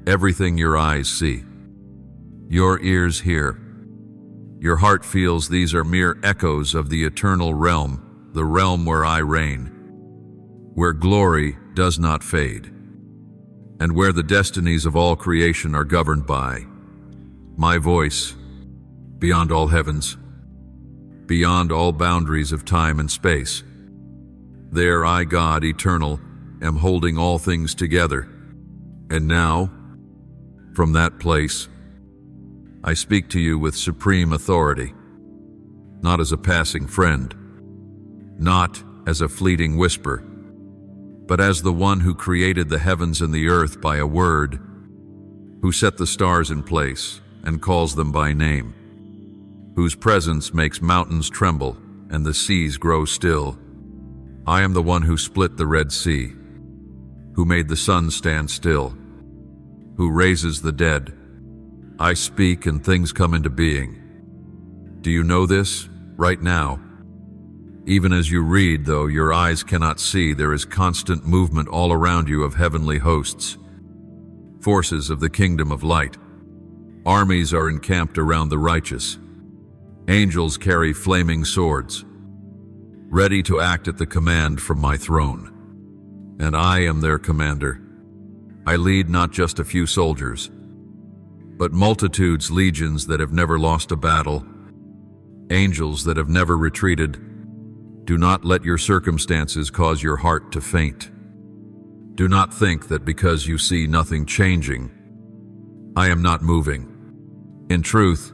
Everything your eyes see, your ears hear, your heart feels, these are mere echoes of the eternal realm, the realm where I reign, where glory does not fade, and where the destinies of all creation are governed by my voice, beyond all heavens, beyond all boundaries of time and space. There I, God eternal, am holding all things together. And now, from that place, I speak to you with supreme authority, not as a passing friend, not as a fleeting whisper, but as the one who created the heavens and the earth by a word, who set the stars in place and calls them by name, whose presence makes mountains tremble and the seas grow still. I am the one who split the Red Sea, who made the sun stand still, who raises the dead. I speak and things come into being. Do you know this right now? Even as you read, though your eyes cannot see, there is constant movement all around you of heavenly hosts, forces of the kingdom of light. Armies are encamped around the righteous. Angels carry flaming swords, ready to act at the command from my throne. And I am their commander. I lead not just a few soldiers, but multitudes, legions that have never lost a battle, angels that have never retreated. Do not let your circumstances cause your heart to faint. Do not think that because you see nothing changing, I am not moving. In truth,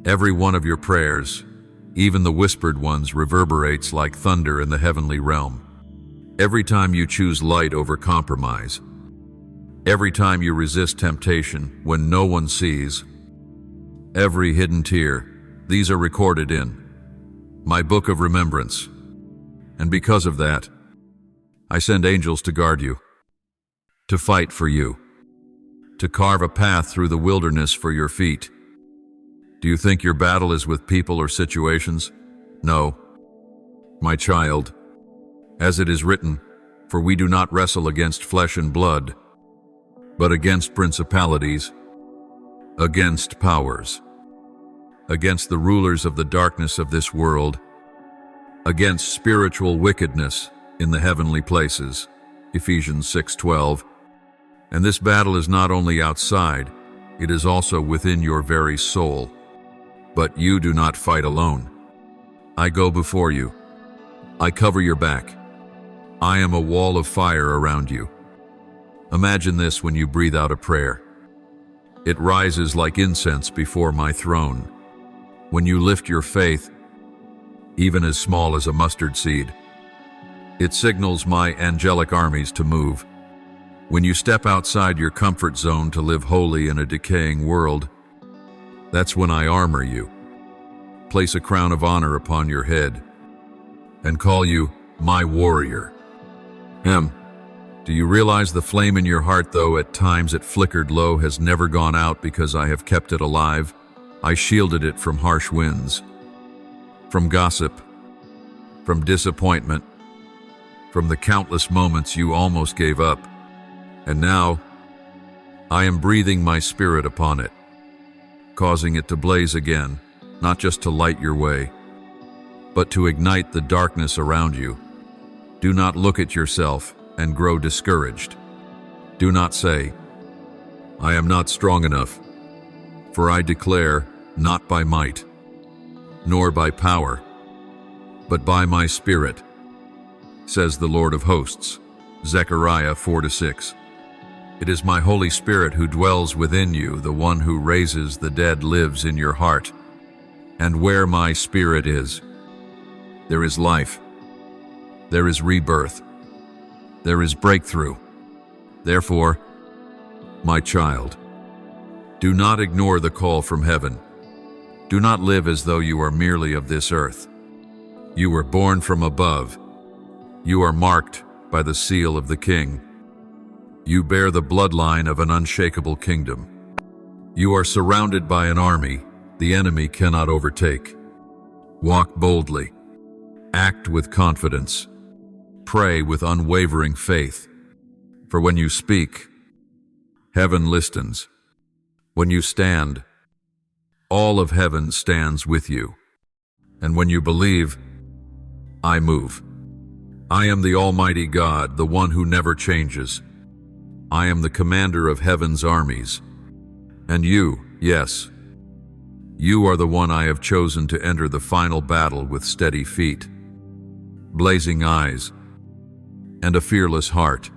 every one of your prayers, even the whispered ones, reverberates like thunder in the heavenly realm. Every time you choose light over compromise, every time you resist temptation when no one sees, every hidden tear, these are recorded in my book of remembrance. And because of that, I send angels to guard you, to fight for you, to carve a path through the wilderness for your feet. Do you think your battle is with people or situations? No, my child. As it is written, for we do not wrestle against flesh and blood, but against principalities, against powers, against the rulers of the darkness of this world, against spiritual wickedness in the heavenly places. Ephesians 6:12. And this battle is not only outside, it is also within your very soul. But you do not fight alone. I go before you. I cover your back. I am a wall of fire around you. Imagine this when you breathe out a prayer. It rises like incense before my throne. When you lift your faith, even as small as a mustard seed, it signals my angelic armies to move. When you step outside your comfort zone to live holy in a decaying world, that's when I armor you, place a crown of honor upon your head, and call you my warrior. Do you realize the flame in your heart, though at times it flickered low, has never gone out because I have kept it alive? I shielded it from harsh winds, from gossip, from disappointment, from the countless moments you almost gave up. And now, I am breathing my spirit upon it, causing it to blaze again, not just to light your way, but to ignite the darkness around you. Do not look at yourself and grow discouraged. Do not say, I am not strong enough, for I declare, not by might, nor by power, but by my Spirit, says the Lord of hosts. Zechariah 4:6. It is my Holy Spirit who dwells within you, the one who raises the dead lives in your heart. And where my Spirit is, there is life, there is rebirth, there is breakthrough. Therefore, my child, do not ignore the call from heaven. Do not live as though you are merely of this earth. You were born from above. You are marked by the seal of the King. You bear the bloodline of an unshakable kingdom. You are surrounded by an army the enemy cannot overtake. Walk boldly. Act with confidence. Pray with unwavering faith. For when you speak, heaven listens. When you stand, all of heaven stands with you. And when you believe, I move. I am the Almighty God, the one who never changes. I am the commander of heaven's armies. And you, yes, you are the one I have chosen to enter the final battle with steady feet, blazing eyes, and a fearless heart.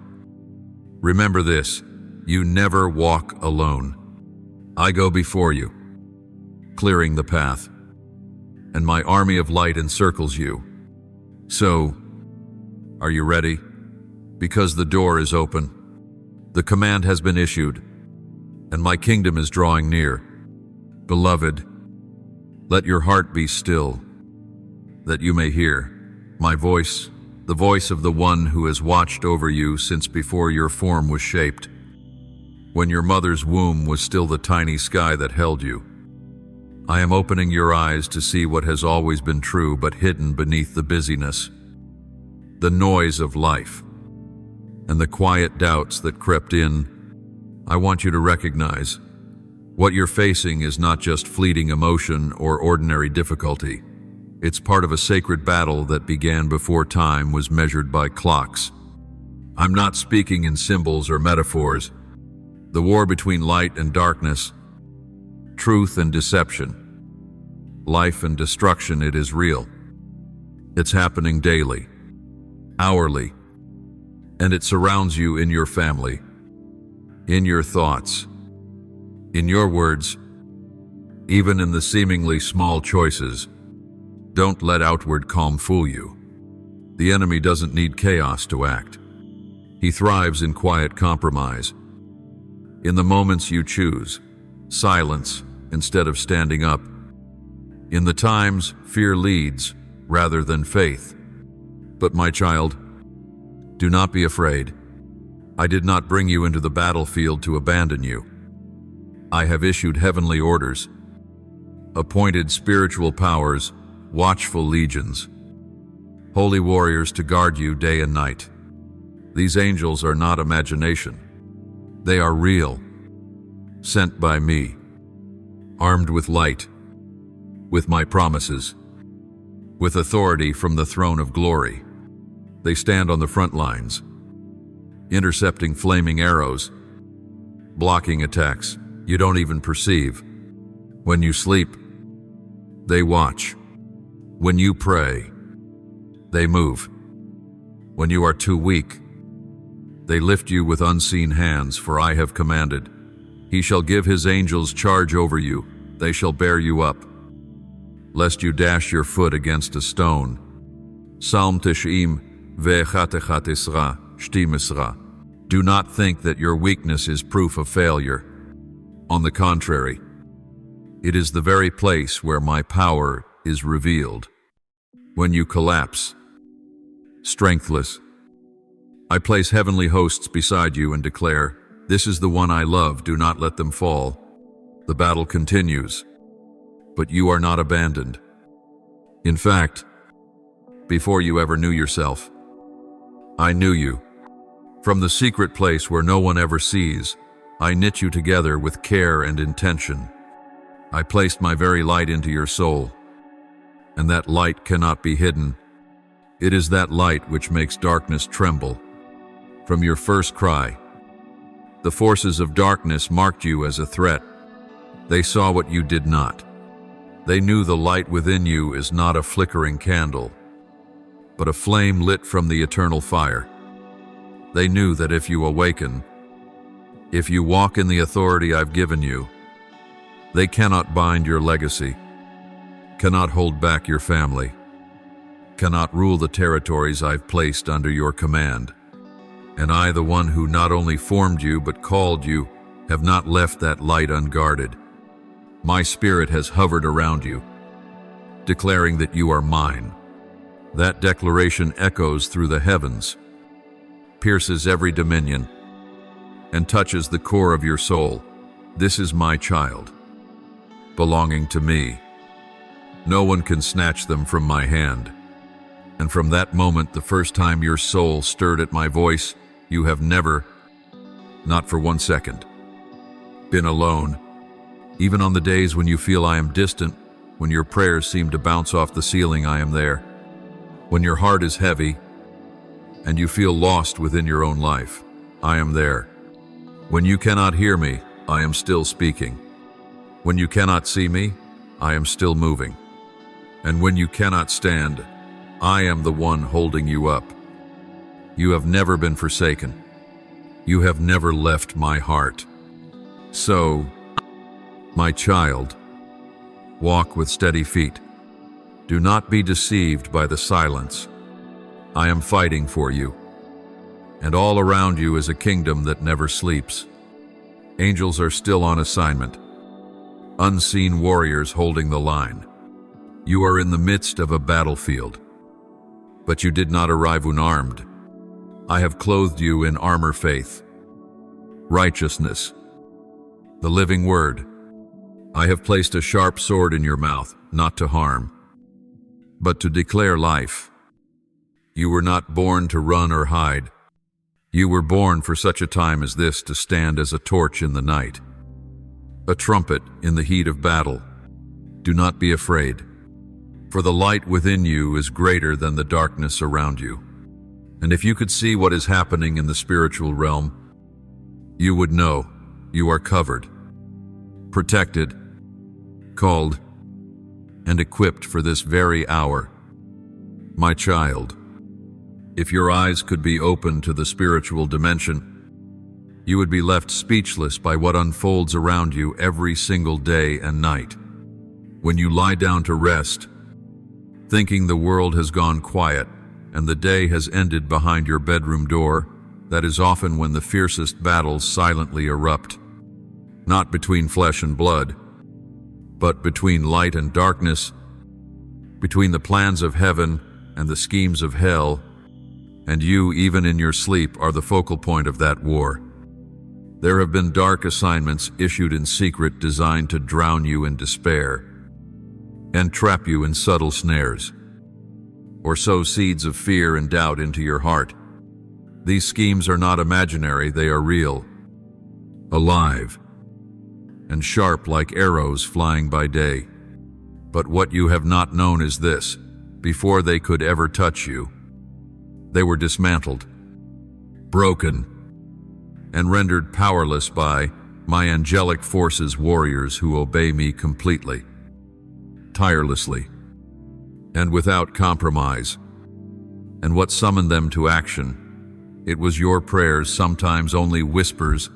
Remember this, you never walk alone. I go before you, clearing the path, and my army of light encircles you. So, are you ready? Because the door is open. The command has been issued, and my kingdom is drawing near. Beloved, let your heart be still, that you may hear my voice, the voice of the one who has watched over you since before your form was shaped, when your mother's womb was still the tiny sky that held you. I am opening your eyes to see what has always been true but hidden beneath the busyness, the noise of life, and the quiet doubts that crept in. I want you to recognize what you're facing is not just fleeting emotion or ordinary difficulty. It's part of a sacred battle that began before time was measured by clocks. I'm not speaking in symbols or metaphors. The war between light and darkness, truth and deception, life and destruction, it is real. It's happening daily, hourly, and it surrounds you in your family, in your thoughts, in your words, even in the seemingly small choices. Don't let outward calm fool you. The enemy doesn't need chaos to act. He thrives in quiet compromise. In the moments you choose silence instead of standing up. In the times fear leads rather than faith. But my child, do not be afraid. I did not bring you into the battlefield to abandon you. I have issued heavenly orders, appointed spiritual powers, watchful legions, holy warriors to guard you day and night. These angels are not imagination. They are real, sent by me, armed with light, with my promises, with authority from the throne of glory. They stand on the front lines, intercepting flaming arrows, blocking attacks you don't even perceive. When you sleep, they watch. When you pray, they move. When you are too weak, they lift you with unseen hands, for I have commanded. He shall give his angels charge over you. They shall bear you up, lest you dash your foot against a stone. Psalm Tish'im ve'echatechat Isra, Shtim Isra. Do not think that your weakness is proof of failure. On the contrary, it is the very place where my power is revealed. When you collapse, strengthless, I place heavenly hosts beside you and declare, this is the one I love, do not let them fall. The battle continues, but you are not abandoned. In fact, before you ever knew yourself, I knew you. From the secret place where no one ever sees, I knit you together with care and intention. I placed my very light into your soul, and that light cannot be hidden. It is that light which makes darkness tremble. From your first cry, the forces of darkness marked you as a threat. They saw what you did not. They knew the light within you is not a flickering candle, but a flame lit from the eternal fire. They knew that if you awaken, if you walk in the authority I've given you, they cannot bind your legacy, cannot hold back your family, cannot rule the territories I've placed under your command. And I, the one who not only formed you but called you, have not left that light unguarded. My spirit has hovered around you, declaring that you are mine. That declaration echoes through the heavens, pierces every dominion, and touches the core of your soul. This is my child, belonging to me. No one can snatch them from my hand. And from that moment, the first time your soul stirred at my voice, you have never, not for 1 second, been alone. Even on the days when you feel I am distant, when your prayers seem to bounce off the ceiling, I am there. When your heart is heavy and you feel lost within your own life, I am there. When you cannot hear me, I am still speaking. When you cannot see me, I am still moving. And when you cannot stand, I am the one holding you up. You have never been forsaken. You have never left my heart. So, my child, walk with steady feet. Do not be deceived by the silence. I am fighting for you. And all around you is a kingdom that never sleeps. Angels are still on assignment. Unseen warriors holding the line. You are in the midst of a battlefield. But you did not arrive unarmed. I have clothed you in armor faith, righteousness, the living word. I have placed a sharp sword in your mouth, not to harm, but to declare life. You were not born to run or hide. You were born for such a time as this, to stand as a torch in the night, a trumpet in the heat of battle. Do not be afraid, for the light within you is greater than the darkness around you. And if you could see what is happening in the spiritual realm, you would know you are covered, protected, called, and equipped for this very hour. My child, if your eyes could be opened to the spiritual dimension, you would be left speechless by what unfolds around you every single day and night. When you lie down to rest, thinking the world has gone quiet and the day has ended behind your bedroom door, that is often when the fiercest battles silently erupt, not between flesh and blood, but between light and darkness, between the plans of heaven and the schemes of hell, and you, even in your sleep, are the focal point of that war. There have been dark assignments issued in secret designed to drown you in despair and trap you in subtle snares, or sow seeds of fear and doubt into your heart. These schemes are not imaginary, they are real, alive, and sharp like arrows flying by day. But what you have not known is this: before they could ever touch you, they were dismantled, broken, and rendered powerless by my angelic forces, warriors who obey me completely, tirelessly, and without compromise. And what summoned them to action? It was your prayers, sometimes only whispers,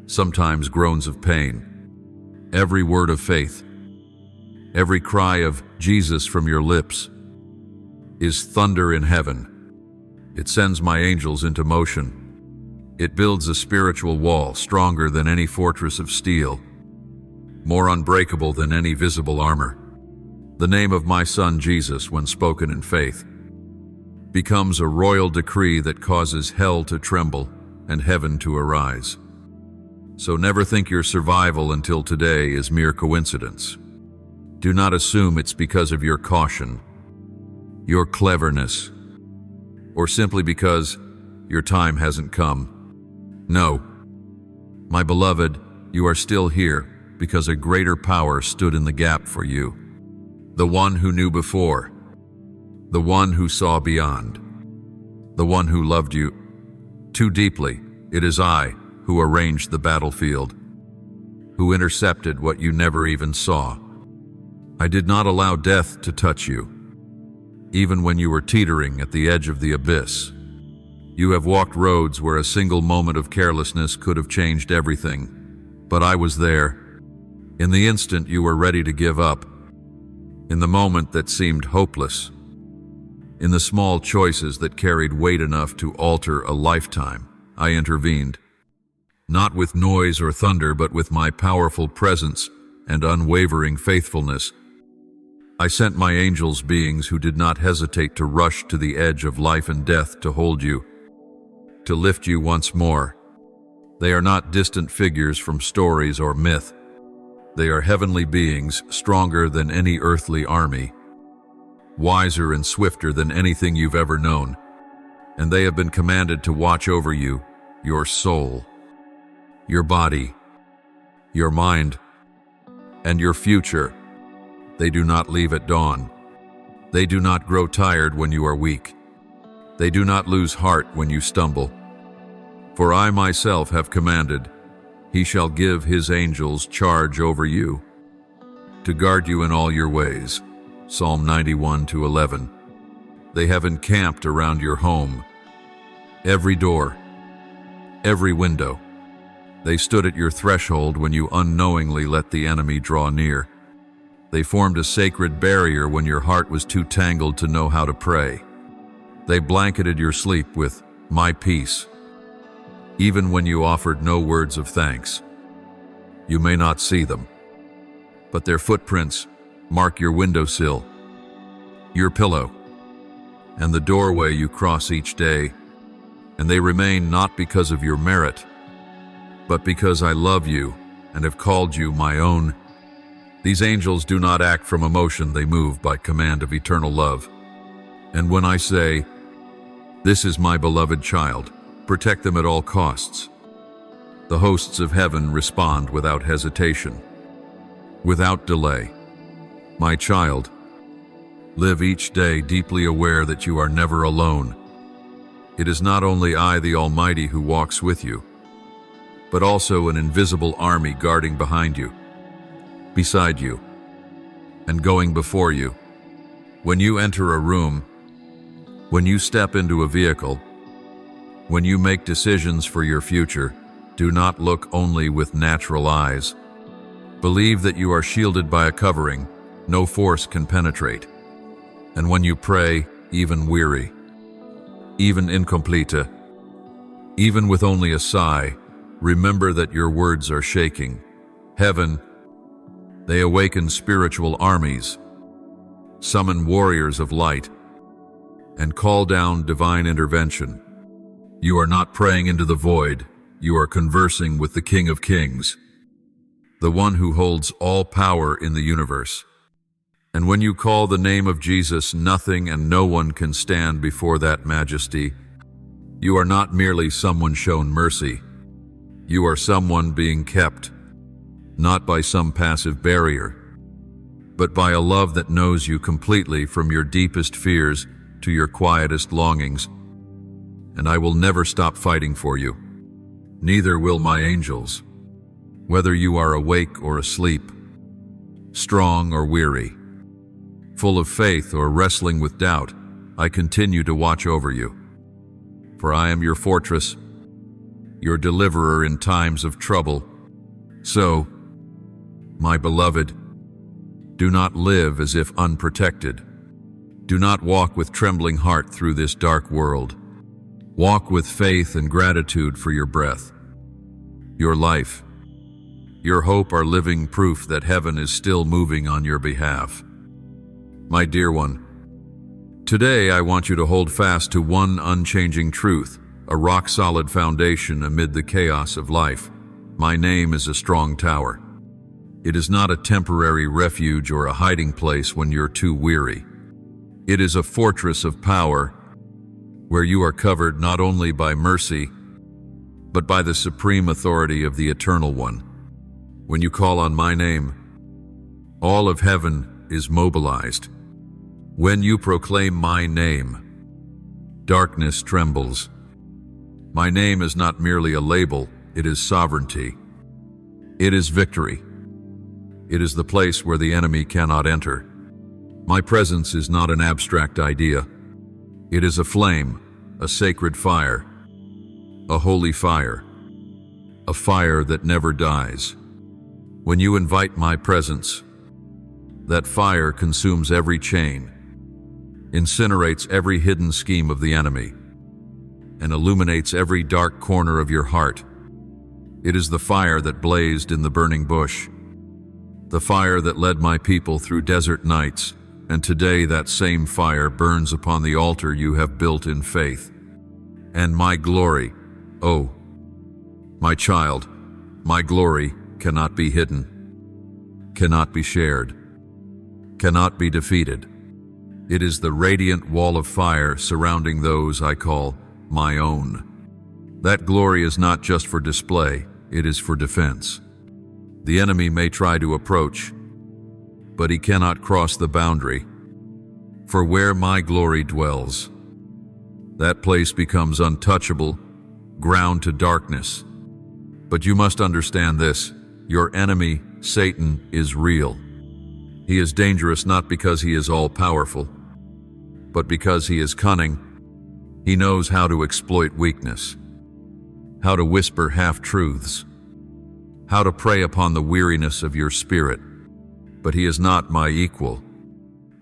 sometimes groans of pain. Every word of faith, every cry of Jesus from your lips is thunder in heaven. It sends my angels into motion. It builds a spiritual wall stronger than any fortress of steel, more unbreakable than any visible armor. The name of my Son Jesus, when spoken in faith, becomes a royal decree that causes hell to tremble and heaven to arise. So never think your survival until today is mere coincidence. Do not assume it's because of your caution, your cleverness, or simply because your time hasn't come. No, my beloved, you are still here because a greater power stood in the gap for you. The one who knew before, the one who saw beyond, the one who loved you too deeply. It is I who arranged the battlefield, who intercepted what you never even saw. I did not allow death to touch you, even when you were teetering at the edge of the abyss. You have walked roads where a single moment of carelessness could have changed everything, but I was there. In the instant you were ready to give up, in the moment that seemed hopeless, in the small choices that carried weight enough to alter a lifetime, I intervened. Not with noise or thunder, but with my powerful presence and unwavering faithfulness. I sent my angels, beings who did not hesitate to rush to the edge of life and death to hold you, to lift you once more, They are not distant figures from stories or myth. They are heavenly beings, stronger than any earthly army, wiser and swifter than anything you've ever known. And they have been commanded to watch over you, your soul, your body, your mind, and your future. They do not leave at dawn. They do not grow tired when you are weak. They do not lose heart when you stumble. For I myself have commanded, he shall give his angels charge over you, to guard you in all your ways. Psalm 91:11. They have encamped around your home, every door, every window. They stood at your threshold when you unknowingly let the enemy draw near. They formed a sacred barrier when your heart was too tangled to know how to pray. They blanketed your sleep with my peace, even when you offered no words of thanks. You may not see them, but their footprints mark your windowsill, your pillow, and the doorway you cross each day, and they remain not because of your merit, but because I love you and have called you my own. These angels do not act from emotion, they move by command of eternal love. And when I say, "This is my beloved child," protect them at all costs. The hosts of heaven respond without hesitation, without delay. My child, live each day deeply aware that you are never alone. It is not only I, the Almighty, who walks with you, but also an invisible army guarding behind you, beside you, and going before you. When you enter a room, when you step into a vehicle, when you make decisions for your future, do not look only with natural eyes. Believe that you are shielded by a covering no force can penetrate. And when you pray, even weary, even incomplete, even with only a sigh, remember that your words are shaking. Heaven, they awaken spiritual armies, summon warriors of light, and call down divine intervention. You are not praying into the void, you are conversing with the King of Kings, the one who holds all power in the universe. And when you call the name of Jesus, nothing and no one can stand before that majesty. You are not merely someone shown mercy. You are someone being kept, not by some passive barrier, but by a love that knows you completely from your deepest fears to your quietest longings. And I will never stop fighting for you. Neither will my angels. Whether you are awake or asleep, strong or weary, full of faith or wrestling with doubt, I continue to watch over you. For I am your fortress, your deliverer in times of trouble. So, my beloved, do not live as if unprotected. Do not walk with trembling heart through this dark world. Walk with faith and gratitude for your breath. Your life, your hope are living proof that heaven is still moving on your behalf. My dear one, today I want you to hold fast to one unchanging truth, a rock-solid foundation amid the chaos of life. My name is a strong tower. It is not a temporary refuge or a hiding place when you're too weary. It is a fortress of power where you are covered not only by mercy, but by the supreme authority of the Eternal One. When you call on my name, all of heaven is mobilized. When you proclaim my name, darkness trembles. My name is not merely a label, it is sovereignty. It is victory. It is the place where the enemy cannot enter. My presence is not an abstract idea. It is a flame, a sacred fire, a holy fire, a fire that never dies. When you invite my presence, that fire consumes every chain, incinerates every hidden scheme of the enemy, and illuminates every dark corner of your heart. It is the fire that blazed in the burning bush, the fire that led my people through desert nights, and today that same fire burns upon the altar you have built in faith. And my glory, oh, My child, my glory cannot be hidden, cannot be shared, cannot be defeated. It is the radiant wall of fire surrounding those I call my own. That glory is not just for display, it is for defense. The enemy may try to approach, but he cannot cross the boundary. For where my glory dwells, that place becomes untouchable, ground to darkness. But you must understand this: your enemy, Satan, is real. He is dangerous not because he is all-powerful, but because he is cunning. He knows how to exploit weakness, how to whisper half-truths, how to prey upon the weariness of your spirit. But he is not my equal.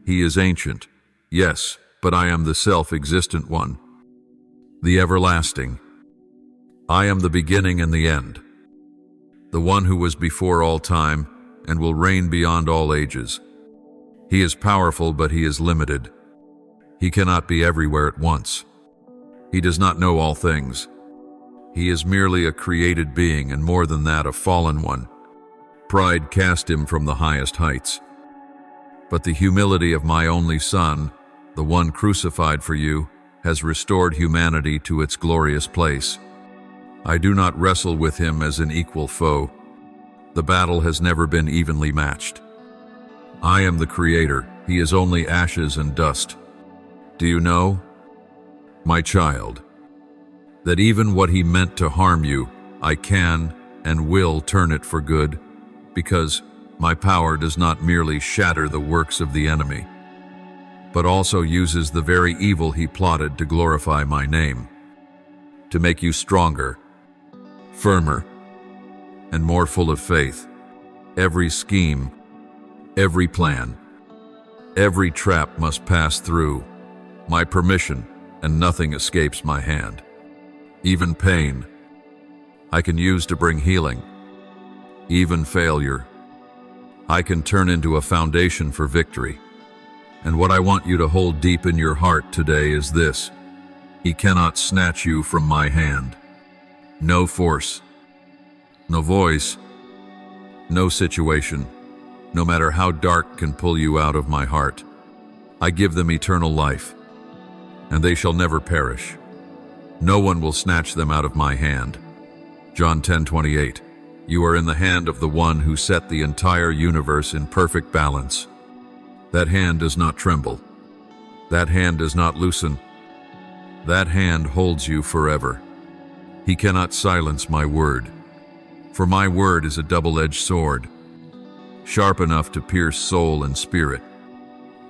He is ancient, yes, but I am the self-existent one, the everlasting. I am the beginning and the end, the one who was before all time and will reign beyond all ages. He is powerful, but he is limited. He cannot be everywhere at once. He does not know all things. He is merely a created being, and more than that, a fallen one. Pride cast him from the highest heights. But the humility of my only Son, the one crucified for you, has restored humanity to its glorious place. I do not wrestle with him as an equal foe. The battle has never been evenly matched. I am the Creator. He is only ashes and dust. Do you know, my child, that even what he meant to harm you, I can and will turn it for good, because my power does not merely shatter the works of the enemy, but also uses the very evil he plotted to glorify my name, to make you stronger, firmer, and more full of faith. Every scheme, every plan, every trap must pass through my permission, and nothing escapes my hand. Even pain, I can use to bring healing. Even failure, I can turn into a foundation for victory. And what I want you to hold deep in your heart today is this: he cannot snatch you from my hand. No force, no voice, no situation, no matter how dark, can pull you out of my heart. I give them eternal life, and they shall never perish. No one will snatch them out of my hand. John 10:28. You are in the hand of the one who set the entire universe in perfect balance. That hand does not tremble. That hand does not loosen. That hand holds you forever. He cannot silence my word, for my word is a double-edged sword, sharp enough to pierce soul and spirit.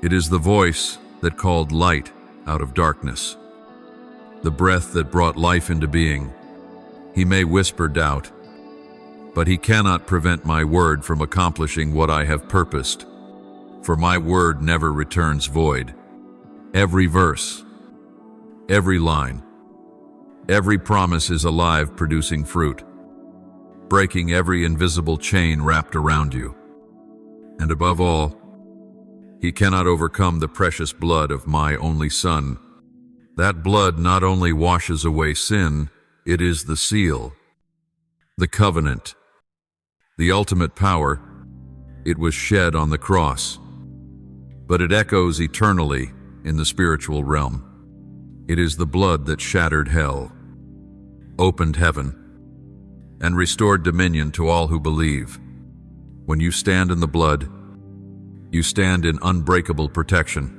It is the voice that called light out of darkness, the breath that brought life into being. He may whisper doubt, but he cannot prevent my word from accomplishing what I have purposed, for my word never returns void. Every verse, every line, every promise is alive, producing fruit, breaking every invisible chain wrapped around you. And above all, he cannot overcome the precious blood of my only Son. That blood not only washes away sin, it is the seal, the covenant, the ultimate power. It was shed on the cross, but it echoes eternally in the spiritual realm. It is the blood that shattered hell, opened heaven, and restored dominion to all who believe. When you stand in the blood, you stand in unbreakable protection,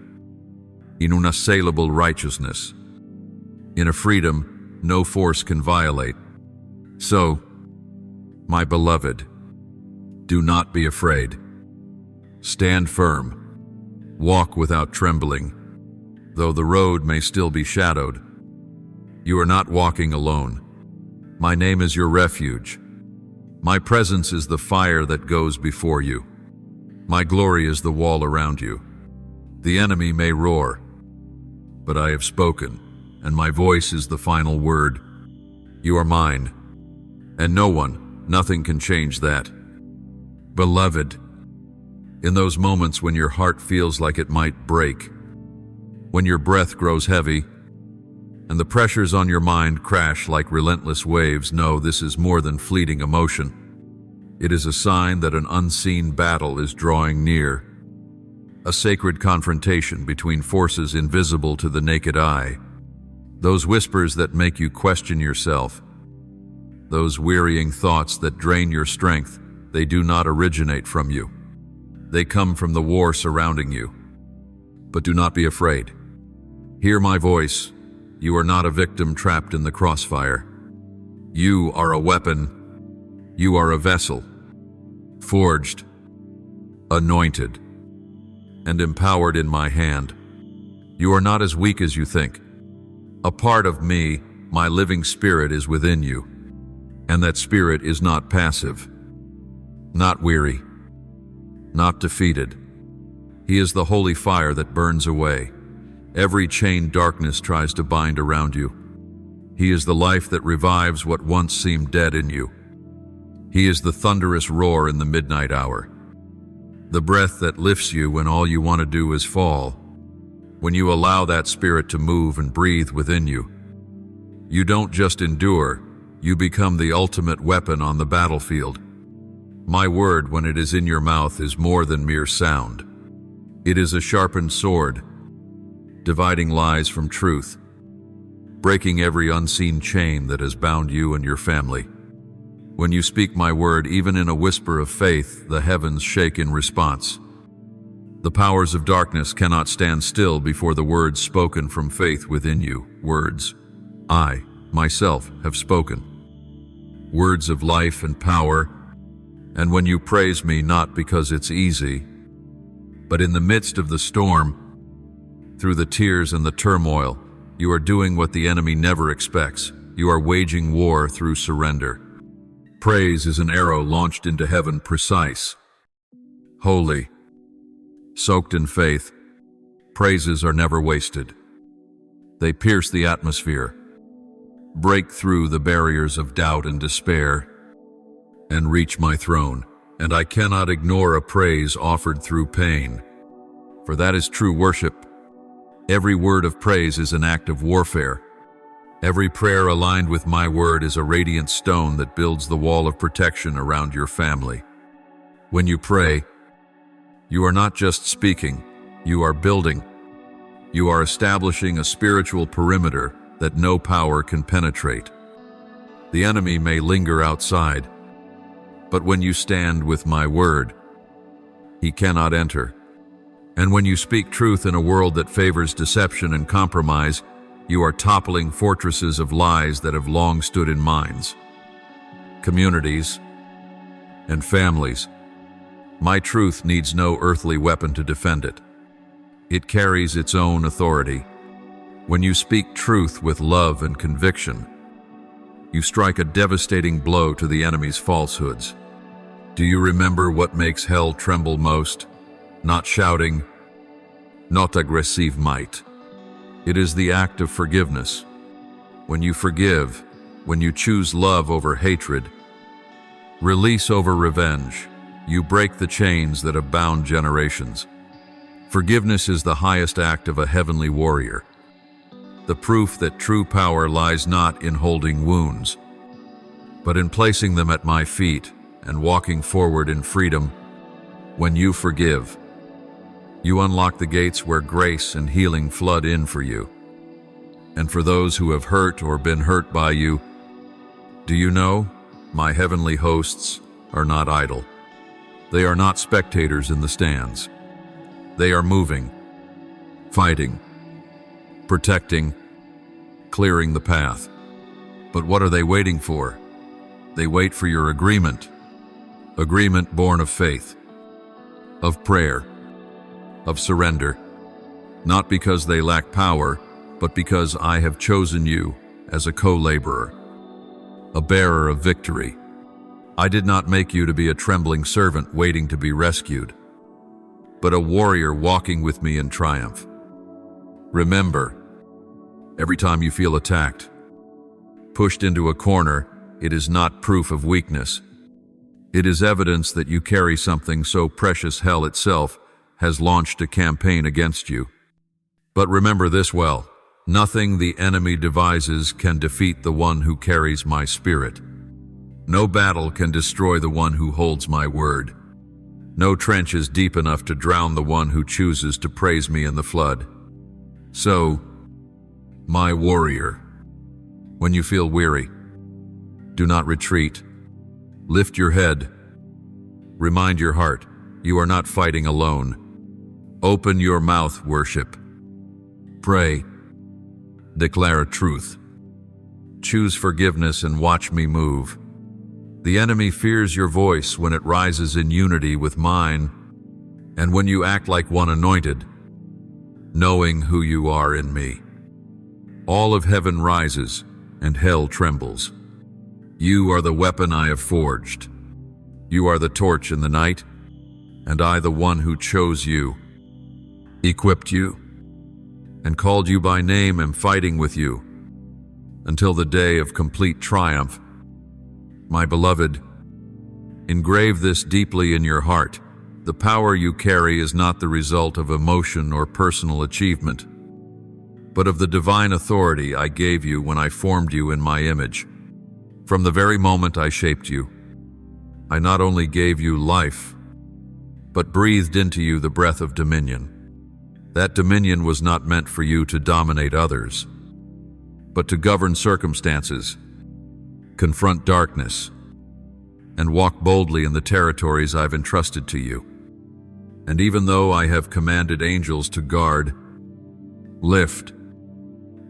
in unassailable righteousness, in a freedom no force can violate. So, my beloved, do not be afraid. Stand firm. Walk without trembling. Though the road may still be shadowed, you are not walking alone. My name is your refuge. My presence is the fire that goes before you. My glory is the wall around you. The enemy may roar, but I have spoken, and my voice is the final word. You are mine, and no one, nothing can change that. Beloved, in those moments when your heart feels like it might break, when your breath grows heavy, and the pressures on your mind crash like relentless waves, know this is more than fleeting emotion. It is a sign that an unseen battle is drawing near, a sacred confrontation between forces invisible to the naked eye. Those whispers that make you question yourself, those wearying thoughts that drain your strength, they do not originate from you. They come from the war surrounding you. But do not be afraid. Hear my voice. You are not a victim trapped in the crossfire. You are a weapon. You are a vessel, forged, anointed, and empowered in my hand. You are not as weak as you think. A part of me, my living spirit, is within you, and that spirit is not passive, not weary, not defeated. He is the holy fire that burns away every chain darkness tries to bind around you. He is the life that revives what once seemed dead in you. He is the thunderous roar in the midnight hour, the breath that lifts you when all you want to do is fall. When you allow that spirit to move and breathe within you, you don't just endure, you become the ultimate weapon on the battlefield. My word, when it is in your mouth, is more than mere sound. It is a sharpened sword, dividing lies from truth, breaking every unseen chain that has bound you and your family. When you speak my word, even in a whisper of faith, the heavens shake in response. The powers of darkness cannot stand still before the words spoken from faith within you. Words I, myself, have spoken. Words of life and power. And when you praise me, not because it's easy, but in the midst of the storm, through the tears and the turmoil, you are doing what the enemy never expects. You are waging war through surrender. Praise is an arrow launched into heaven, precise, holy, soaked in faith. Praises are never wasted. They pierce the atmosphere, break through the barriers of doubt and despair, and reach my throne. And I cannot ignore a praise offered through pain, for that is true worship. Every word of praise is an act of warfare. Every prayer aligned with my word is a radiant stone that builds the wall of protection around your family. When you pray, you are not just speaking, you are building. You are establishing a spiritual perimeter that no power can penetrate. The enemy may linger outside, but when you stand with my word, he cannot enter. And when you speak truth in a world that favors deception and compromise, you are toppling fortresses of lies that have long stood in minds, communities, and families. My truth needs no earthly weapon to defend it. It carries its own authority. When you speak truth with love and conviction, you strike a devastating blow to the enemy's falsehoods. Do you remember what makes hell tremble most? Not shouting, not aggressive might. It is the act of forgiveness. When you forgive, when you choose love over hatred, release over revenge, you break the chains that have bound generations. Forgiveness is the highest act of a heavenly warrior, the proof that true power lies not in holding wounds, but in placing them at my feet and walking forward in freedom. When you forgive, you unlock the gates where grace and healing flood in for you. And for those who have hurt or been hurt by you, do you know, my heavenly hosts are not idle. They are not spectators in the stands. They are moving, fighting, protecting, clearing the path. But what are they waiting for? They wait for your agreement. Agreement born of faith, of prayer, of surrender. Not because they lack power, but because I have chosen you as a co-laborer, a bearer of victory. I did not make you to be a trembling servant waiting to be rescued, but a warrior walking with me in triumph. Remember, every time you feel attacked, pushed into a corner, it is not proof of weakness. It is evidence that you carry something so precious hell itself has launched a campaign against you. But remember this well, Nothing the enemy devises can defeat the one who carries my spirit. No battle can destroy the one who holds my word. No trench is deep enough to drown the one who chooses to praise me in the flood. So, my warrior, when you feel weary, do not retreat. Lift your head. Remind your heart, you are not fighting alone. Open your mouth, worship. Pray. Declare truth. Choose forgiveness and watch me move. The enemy fears your voice when it rises in unity with mine, and when you act like one anointed, knowing who you are in me. All of heaven rises, and hell trembles. You are the weapon I have forged. You are the torch in the night, and I the one who chose you, equipped you, and called you by name, am fighting with you until the day of complete triumph. My beloved, engrave this deeply in your heart. The power you carry is not the result of emotion or personal achievement, but of the divine authority I gave you when I formed you in my image. From the very moment I shaped you, I not only gave you life, but breathed into you the breath of dominion. That dominion was not meant for you to dominate others, but to govern circumstances, confront darkness, and walk boldly in the territories I've entrusted to you. And even though I have commanded angels to guard, lift,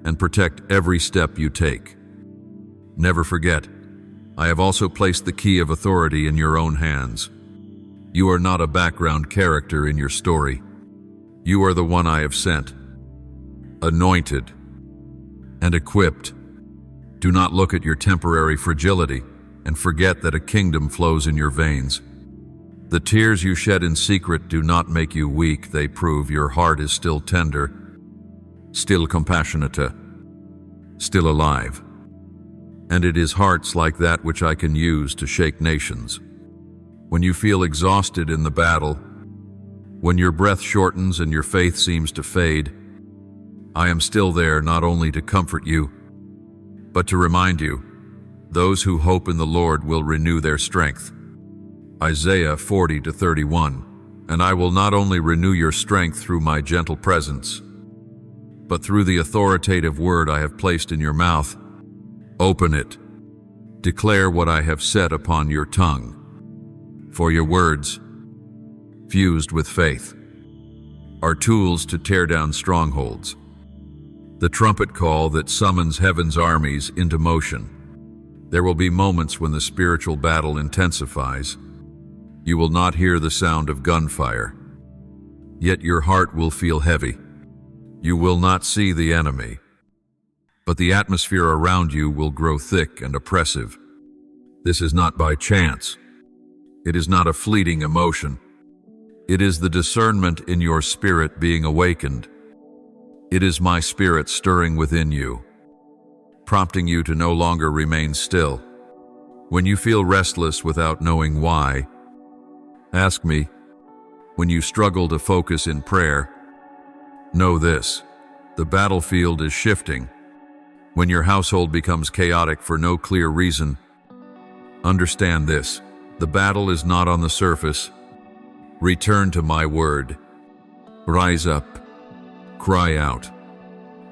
and protect every step you take, never forget, I have also placed the key of authority in your own hands. You are not a background character in your story. You are the one I have sent, anointed, and equipped. Do not look at your temporary fragility and forget that a kingdom flows in your veins. The tears you shed in secret do not make you weak. They prove your heart is still tender, still compassionate, still alive. And it is hearts like that which I can use to shake nations. When you feel exhausted in the battle, when your breath shortens and your faith seems to fade, I am still there not only to comfort you, but to remind you, those who hope in the Lord will renew their strength. Isaiah 40:31. And I will not only renew your strength through my gentle presence, but through the authoritative word I have placed in your mouth. Open it. Declare what I have set upon your tongue. For your words, fused with faith, are tools to tear down strongholds. The trumpet call that summons heaven's armies into motion. There will be moments when the spiritual battle intensifies. You will not hear the sound of gunfire, yet your heart will feel heavy. You will not see the enemy, but the atmosphere around you will grow thick and oppressive. This is not by chance. It is not a fleeting emotion. It is the discernment in your spirit being awakened. It is my spirit stirring within you, prompting you to no longer remain still. When you feel restless without knowing why, ask me. When you struggle to focus in prayer, know this: the battlefield is shifting. When your household becomes chaotic for no clear reason, understand this: the battle is not on the surface. Return to my word. Rise up. Cry out.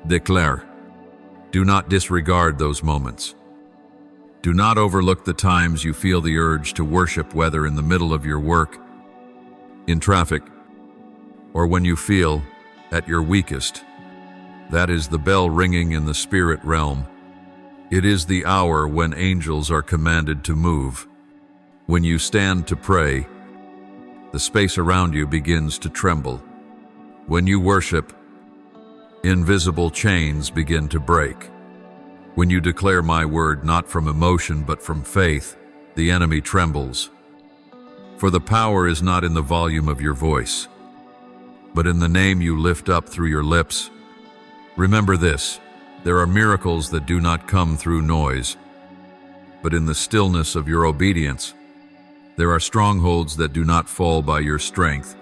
Declare. Do not disregard those moments. Do not overlook the times you feel the urge to worship, whether in the middle of your work, in traffic, or when you feel at your weakest. That is the bell ringing in the spirit realm. It is the hour when angels are commanded to move. When you stand to pray, the space around you begins to tremble. When you worship, invisible chains begin to break. When you declare my word not from emotion but from faith, the enemy trembles. For the power is not in the volume of your voice, but in the name you lift up through your lips. Remember this: there are miracles that do not come through noise, but in the stillness of your obedience. There are strongholds that do not fall by your strength,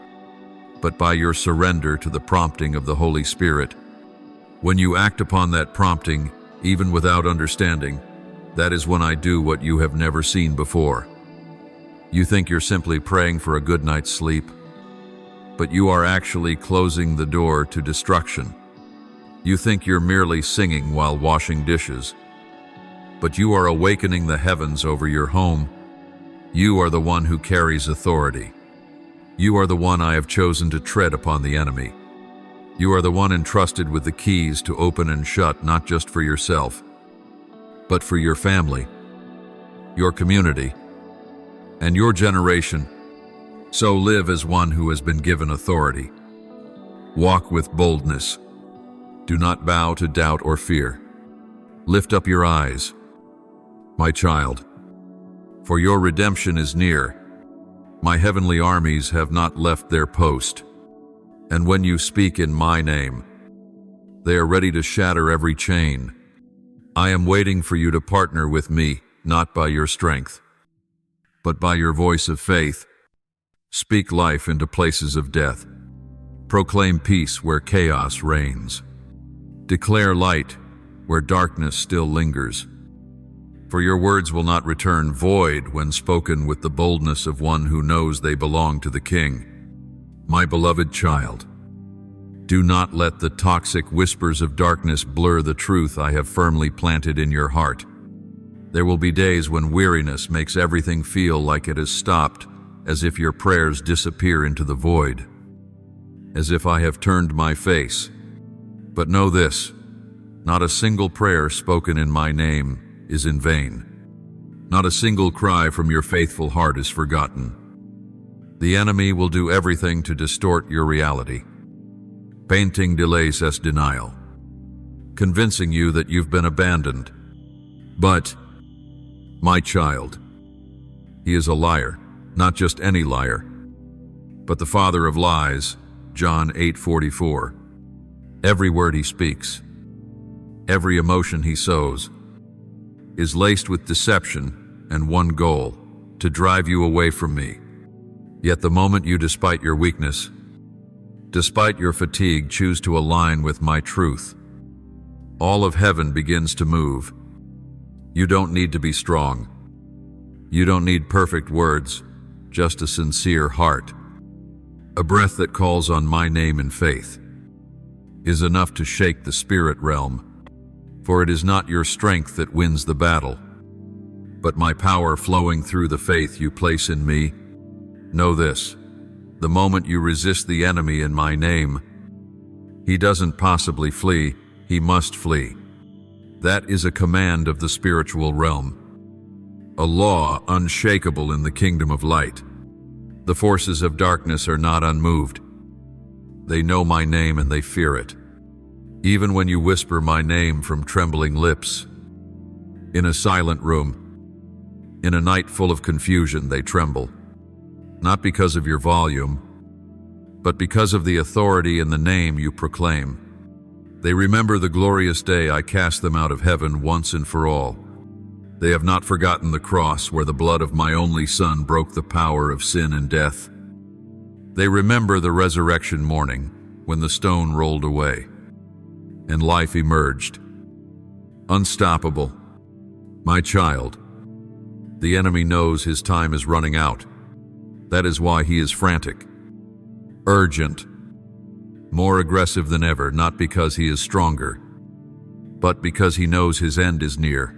but by your surrender to the prompting of the Holy Spirit. When you act upon that prompting, even without understanding, that is when I do what you have never seen before. You think you're simply praying for a good night's sleep, but you are actually closing the door to destruction. You think you're merely singing while washing dishes, but you are awakening the heavens over your home. You are the one who carries authority. You are the one I have chosen to tread upon the enemy. You are the one entrusted with the keys to open and shut, not just for yourself, but for your family, your community, and your generation. So live as one who has been given authority. Walk with boldness. Do not bow to doubt or fear. Lift up your eyes, my child, for your redemption is near. My heavenly armies have not left their post. And when you speak in my name, they are ready to shatter every chain. I am waiting for you to partner with me, not by your strength, but by your voice of faith. Speak life into places of death. Proclaim peace where chaos reigns. Declare light where darkness still lingers. For your words will not return void when spoken with the boldness of one who knows they belong to the King. My beloved child, do not let the toxic whispers of darkness blur the truth I have firmly planted in your heart. There will be days when weariness makes everything feel like it has stopped, as if your prayers disappear into the void, as if I have turned my face. But know this, not a single prayer spoken in my name is in vain. Not a single cry from your faithful heart is forgotten. The enemy will do everything to distort your reality, painting delays as denial, convincing you that you've been abandoned. But, my child, he is a liar, not just any liar, but the father of lies, John 8:44. Every word he speaks, every emotion he sows, is laced with deception and one goal, to drive you away from me. Yet the moment you, despite your weakness, despite your fatigue, choose to align with my truth, all of heaven begins to move. You don't need to be strong. You don't need perfect words, just a sincere heart. A breath that calls on my name in faith is enough to shake the spirit realm. For it is not your strength that wins the battle, but my power flowing through the faith you place in me. Know this, the moment you resist the enemy in my name, he doesn't possibly flee, he must flee. That is a command of the spiritual realm, a law unshakable in the kingdom of light. The forces of darkness are not unmoved. They know my name and they fear it. Even when you whisper my name from trembling lips, in a silent room, in a night full of confusion, they tremble. Not because of your volume, but because of the authority in the name you proclaim. They remember the glorious day I cast them out of heaven once and for all. They have not forgotten the cross where the blood of my only Son broke the power of sin and death. They remember the resurrection morning when the stone rolled away and life emerged. Unstoppable. My child, the enemy knows his time is running out. That is why he is frantic, urgent, more aggressive than ever, not because he is stronger, but because he knows his end is near.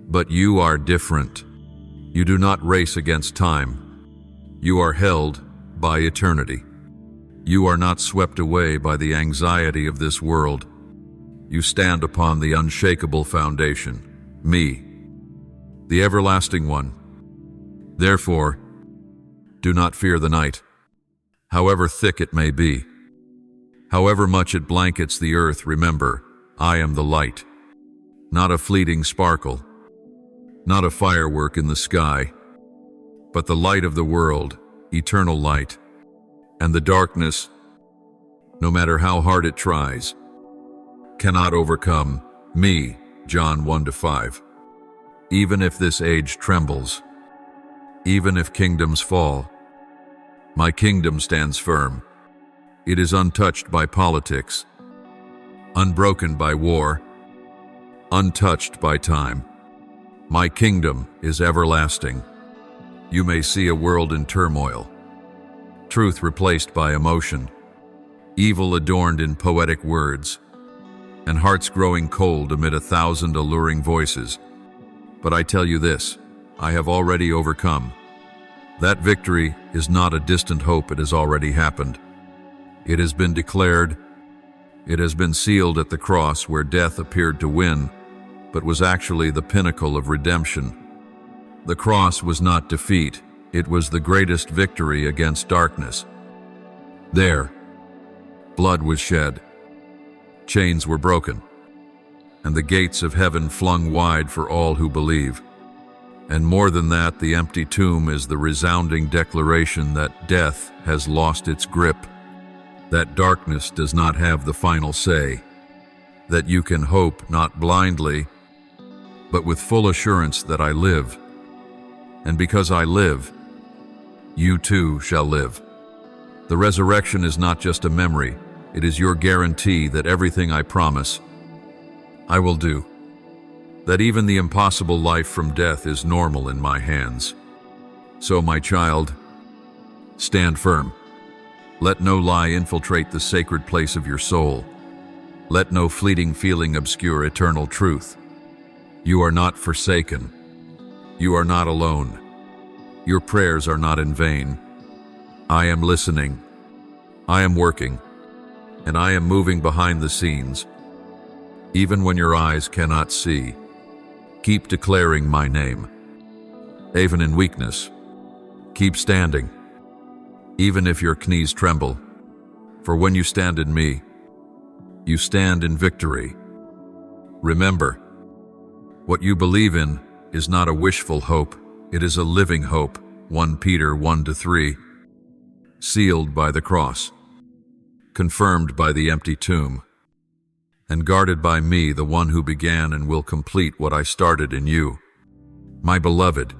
But you are different. You do not race against time. You are held by eternity. You are not swept away by the anxiety of this world. You stand upon the unshakable foundation, me, the everlasting one. Therefore, do not fear the night, however thick it may be. However much it blankets the earth, remember, I am the light, not a fleeting sparkle, not a firework in the sky, but the light of the world, eternal light. And the darkness, no matter how hard it tries, cannot overcome me, John 1-5. Even if this age trembles, even if kingdoms fall, my kingdom stands firm. It is untouched by politics. unbroken by war, untouched by time. My kingdom is everlasting. You may see a world in turmoil, truth replaced by emotion, evil adorned in poetic words, and hearts growing cold amid 1,000 alluring voices. But I tell you this, I have already overcome. That victory is not a distant hope, it has already happened. It has been declared, it has been sealed at the cross where death appeared to win, but was actually the pinnacle of redemption. The cross was not defeat, it was the greatest victory against darkness. There, blood was shed, chains were broken, and the gates of heaven flung wide for all who believe. And more than that, the empty tomb is the resounding declaration that death has lost its grip, that darkness does not have the final say, that you can hope not blindly, but with full assurance that I live. And because I live, you too shall live. The resurrection is not just a memory, it is your guarantee that everything I promise, I will do. That even the impossible life from death is normal in my hands. So, my child, stand firm. Let no lie infiltrate the sacred place of your soul. Let no fleeting feeling obscure eternal truth. You are not forsaken. You are not alone. Your prayers are not in vain. I am listening. I am working. And I am moving behind the scenes. Even when your eyes cannot see, keep declaring my name. Even in weakness, keep standing. Even if your knees tremble, for when you stand in me, you stand in victory. Remember, what you believe in is not a wishful hope, it is a living hope, 1 Peter 1-3, sealed by the cross, confirmed by the empty tomb, and guarded by me, the one who began and will complete what I started in you. My beloved,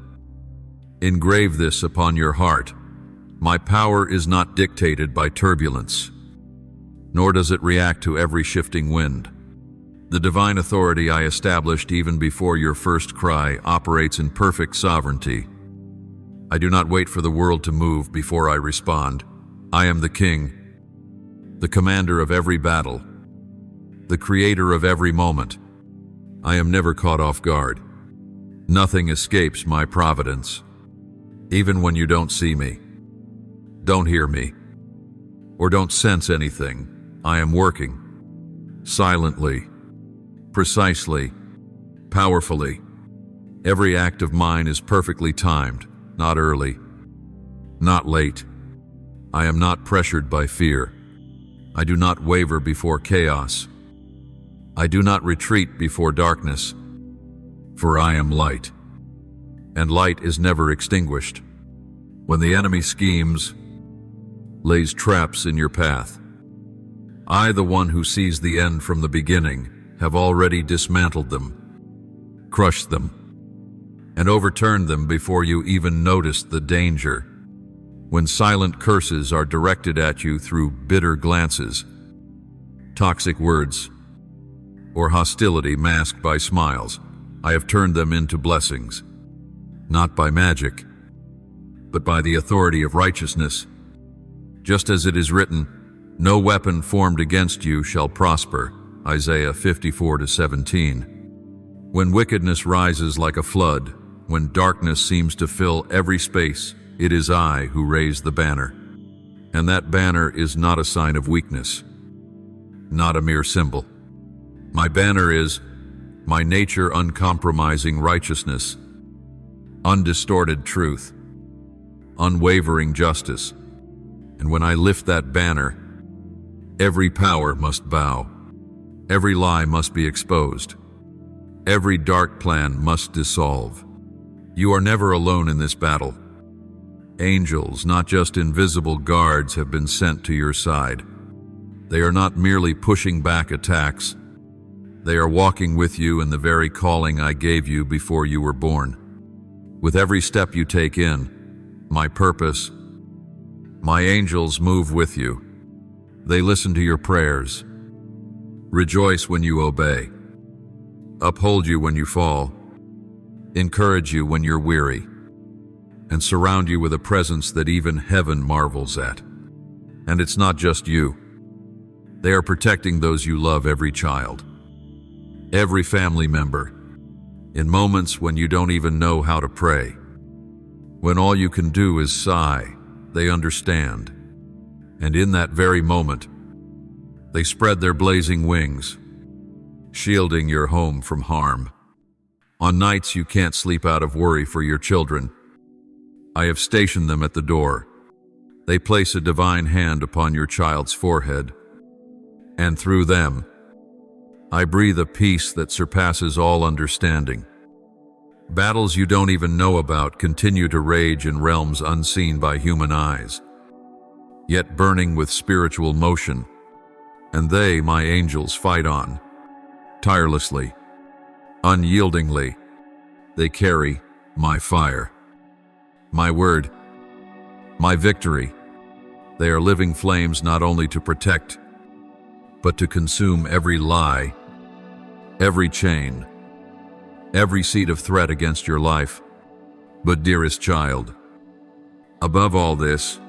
engrave this upon your heart. My power is not dictated by turbulence, nor does it react to every shifting wind. The divine authority I established even before your first cry operates in perfect sovereignty. I do not wait for the world to move before I respond. I am the king, the commander of every battle, the creator of every moment. I am never caught off guard. Nothing escapes my providence. Even when you don't see me, don't hear me, or don't sense anything, I am working. Silently, precisely, powerfully. Every act of mine is perfectly timed, not early, not late. I am not pressured by fear. I do not waver before chaos. I do not retreat before darkness, for I am light, and light is never extinguished. When the enemy schemes, lays traps in your path, I, the one who sees the end from the beginning, have already dismantled them, crushed them, and overturned them before you even noticed the danger. When silent curses are directed at you through bitter glances, toxic words, or hostility masked by smiles, I have turned them into blessings, not by magic, but by the authority of righteousness. Just as it is written, no weapon formed against you shall prosper, Isaiah 54-17. When wickedness rises like a flood, when darkness seems to fill every space, it is I who raise the banner. And that banner is not a sign of weakness, not a mere symbol. My banner is my nature uncompromising righteousness, undistorted truth, unwavering justice. And when I lift that banner, every power must bow, every lie must be exposed, every dark plan must dissolve. You are never alone in this battle. Angels, not just invisible guards, have been sent to your side. They are not merely pushing back attacks. They are walking with you in the very calling I gave you before you were born. With every step you take in, my purpose, my angels move with you. They listen to your prayers. rejoice when you obey, uphold you when you fall, encourage you when you're weary, and surround you with a presence that even heaven marvels at. And it's not just you. They are protecting those you love, every child, every family member, in moments when you don't even know how to pray. When all you can do is sigh, they understand. And in that very moment, they spread their blazing wings, shielding your home from harm. On nights you can't sleep out of worry for your children, I have stationed them at the door. They place a divine hand upon your child's forehead, and through them, I breathe a peace that surpasses all understanding. Battles you don't even know about continue to rage in realms unseen by human eyes, yet burning with spiritual motion, and they, my angels, fight on, tirelessly, unyieldingly. They carry my fire, my word, my victory. They are living flames not only to protect, but to consume every lie, every chain, every seed of threat against your life. But dearest child, above all this,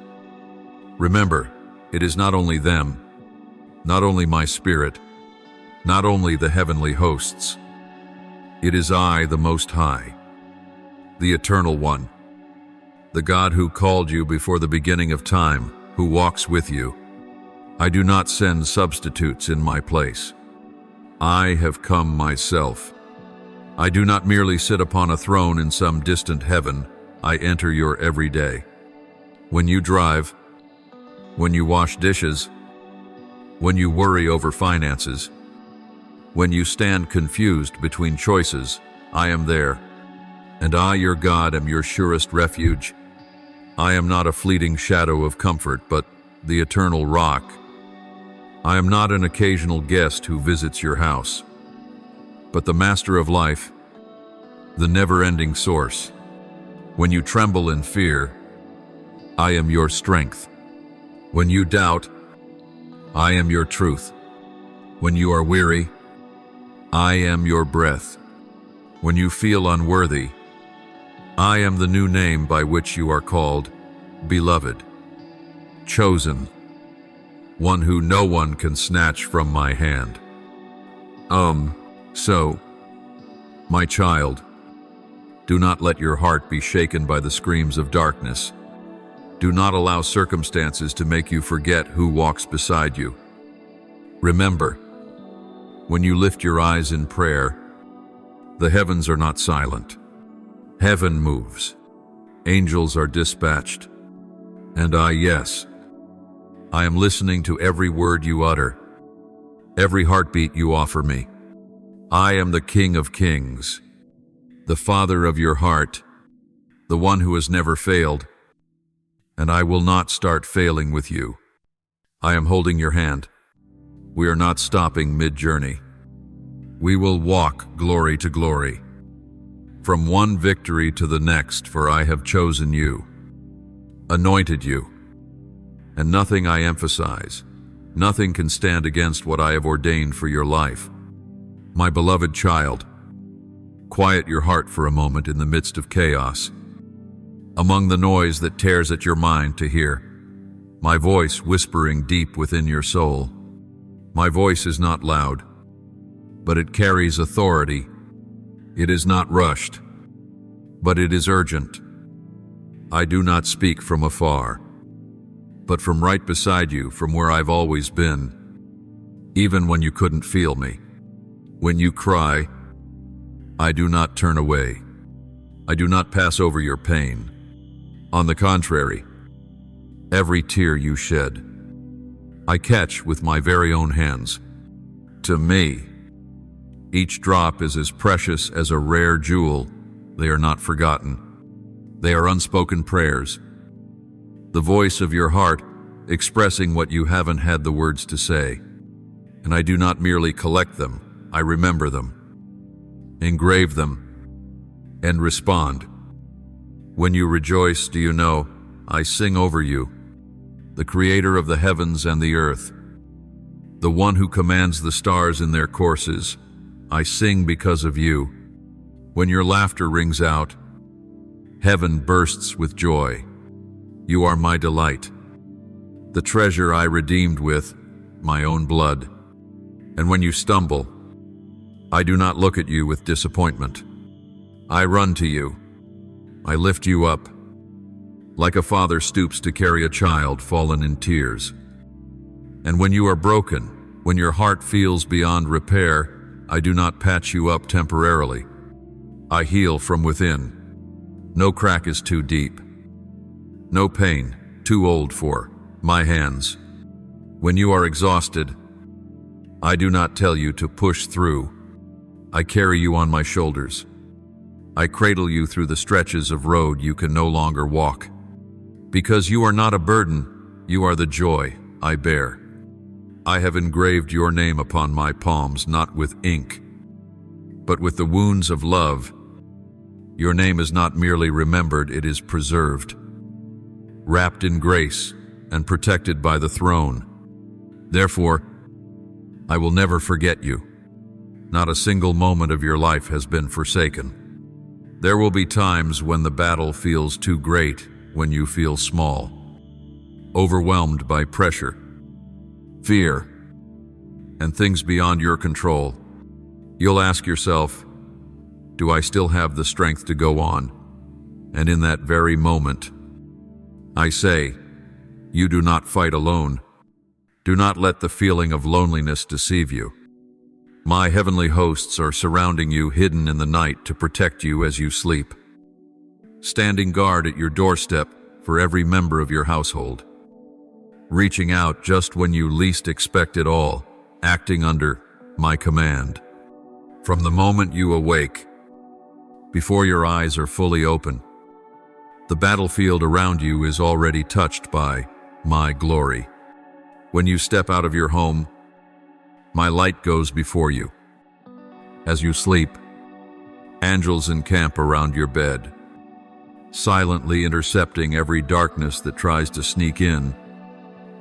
remember, it is not only them, not only my spirit, not only the heavenly hosts. It is I, the Most High, the Eternal One, the God who called you before the beginning of time, who walks with you. I do not send substitutes in my place. I have come myself. I do not merely sit upon a throne in some distant heaven. I enter your every day. When you drive, when you wash dishes, when you worry over finances, when you stand confused between choices, I am there. And I, your God, am your surest refuge. I am not a fleeting shadow of comfort, but the eternal rock. I am not an occasional guest who visits your house, but the master of life, the never-ending source. When you tremble in fear, I am your strength. When you doubt, I am your truth. When you are weary, I am your breath. When you feel unworthy, I am the new name by which you are called, beloved, chosen, one who no one can snatch from my hand. So, my child, do not let your heart be shaken by the screams of darkness. Do not allow circumstances to make you forget who walks beside you. Remember, when you lift your eyes in prayer, the heavens are not silent. Heaven moves, angels are dispatched, and I am listening to every word you utter, every heartbeat you offer me. I am the King of Kings, the Father of your heart, the one who has never failed, and I will not start failing with you. I am holding your hand. We are not stopping mid-journey. We will walk glory to glory, from one victory to the next, for I have chosen you, anointed you, and nothing, I emphasize, nothing can stand against what I have ordained for your life. My beloved child, quiet your heart for a moment in the midst of chaos, among the noise that tears at your mind to hear my voice whispering deep within your soul. My voice is not loud, but it carries authority. It is not rushed, but it is urgent. I do not speak from afar, but from right beside you, from where I've always been, even when you couldn't feel me. When you cry, I do not turn away. I do not pass over your pain. On the contrary, every tear you shed, I catch with my very own hands. To me, each drop is as precious as a rare jewel. They are not forgotten. They are unspoken prayers, the voice of your heart expressing what you haven't had the words to say. And I do not merely collect them, I remember them, engrave them, and respond. When you rejoice, do you know, I sing over you, the Creator of the heavens and the earth, the one who commands the stars in their courses. I sing because of you. When your laughter rings out, heaven bursts with joy. You are my delight, the treasure I redeemed with my own blood. And when you stumble, I do not look at you with disappointment. I run to you. I lift you up, like a father stoops to carry a child fallen in tears. And when you are broken, when your heart feels beyond repair, I do not patch you up temporarily. I heal from within. No crack is too deep. No pain too old for my hands. When you are exhausted, I do not tell you to push through. I carry you on my shoulders. I cradle you through the stretches of road you can no longer walk. Because you are not a burden, you are the joy I bear. I have engraved your name upon my palms, not with ink, but with the wounds of love. Your name is not merely remembered, it is preserved, wrapped in grace and protected by the throne. Therefore, I will never forget you. Not a single moment of your life has been forsaken. There will be times when the battle feels too great, when you feel small, overwhelmed by pressure, fear, and things beyond your control. You'll ask yourself, do I still have the strength to go on? And in that very moment, I say, you do not fight alone. Do not let the feeling of loneliness deceive you. My heavenly hosts are surrounding you, hidden in the night to protect you as you sleep, standing guard at your doorstep for every member of your household, reaching out just when you least expect it all, acting under my command. From the moment you awake, before your eyes are fully open, the battlefield around you is already touched by my glory. When you step out of your home, my light goes before you. As you sleep, angels encamp around your bed, silently intercepting every darkness that tries to sneak in.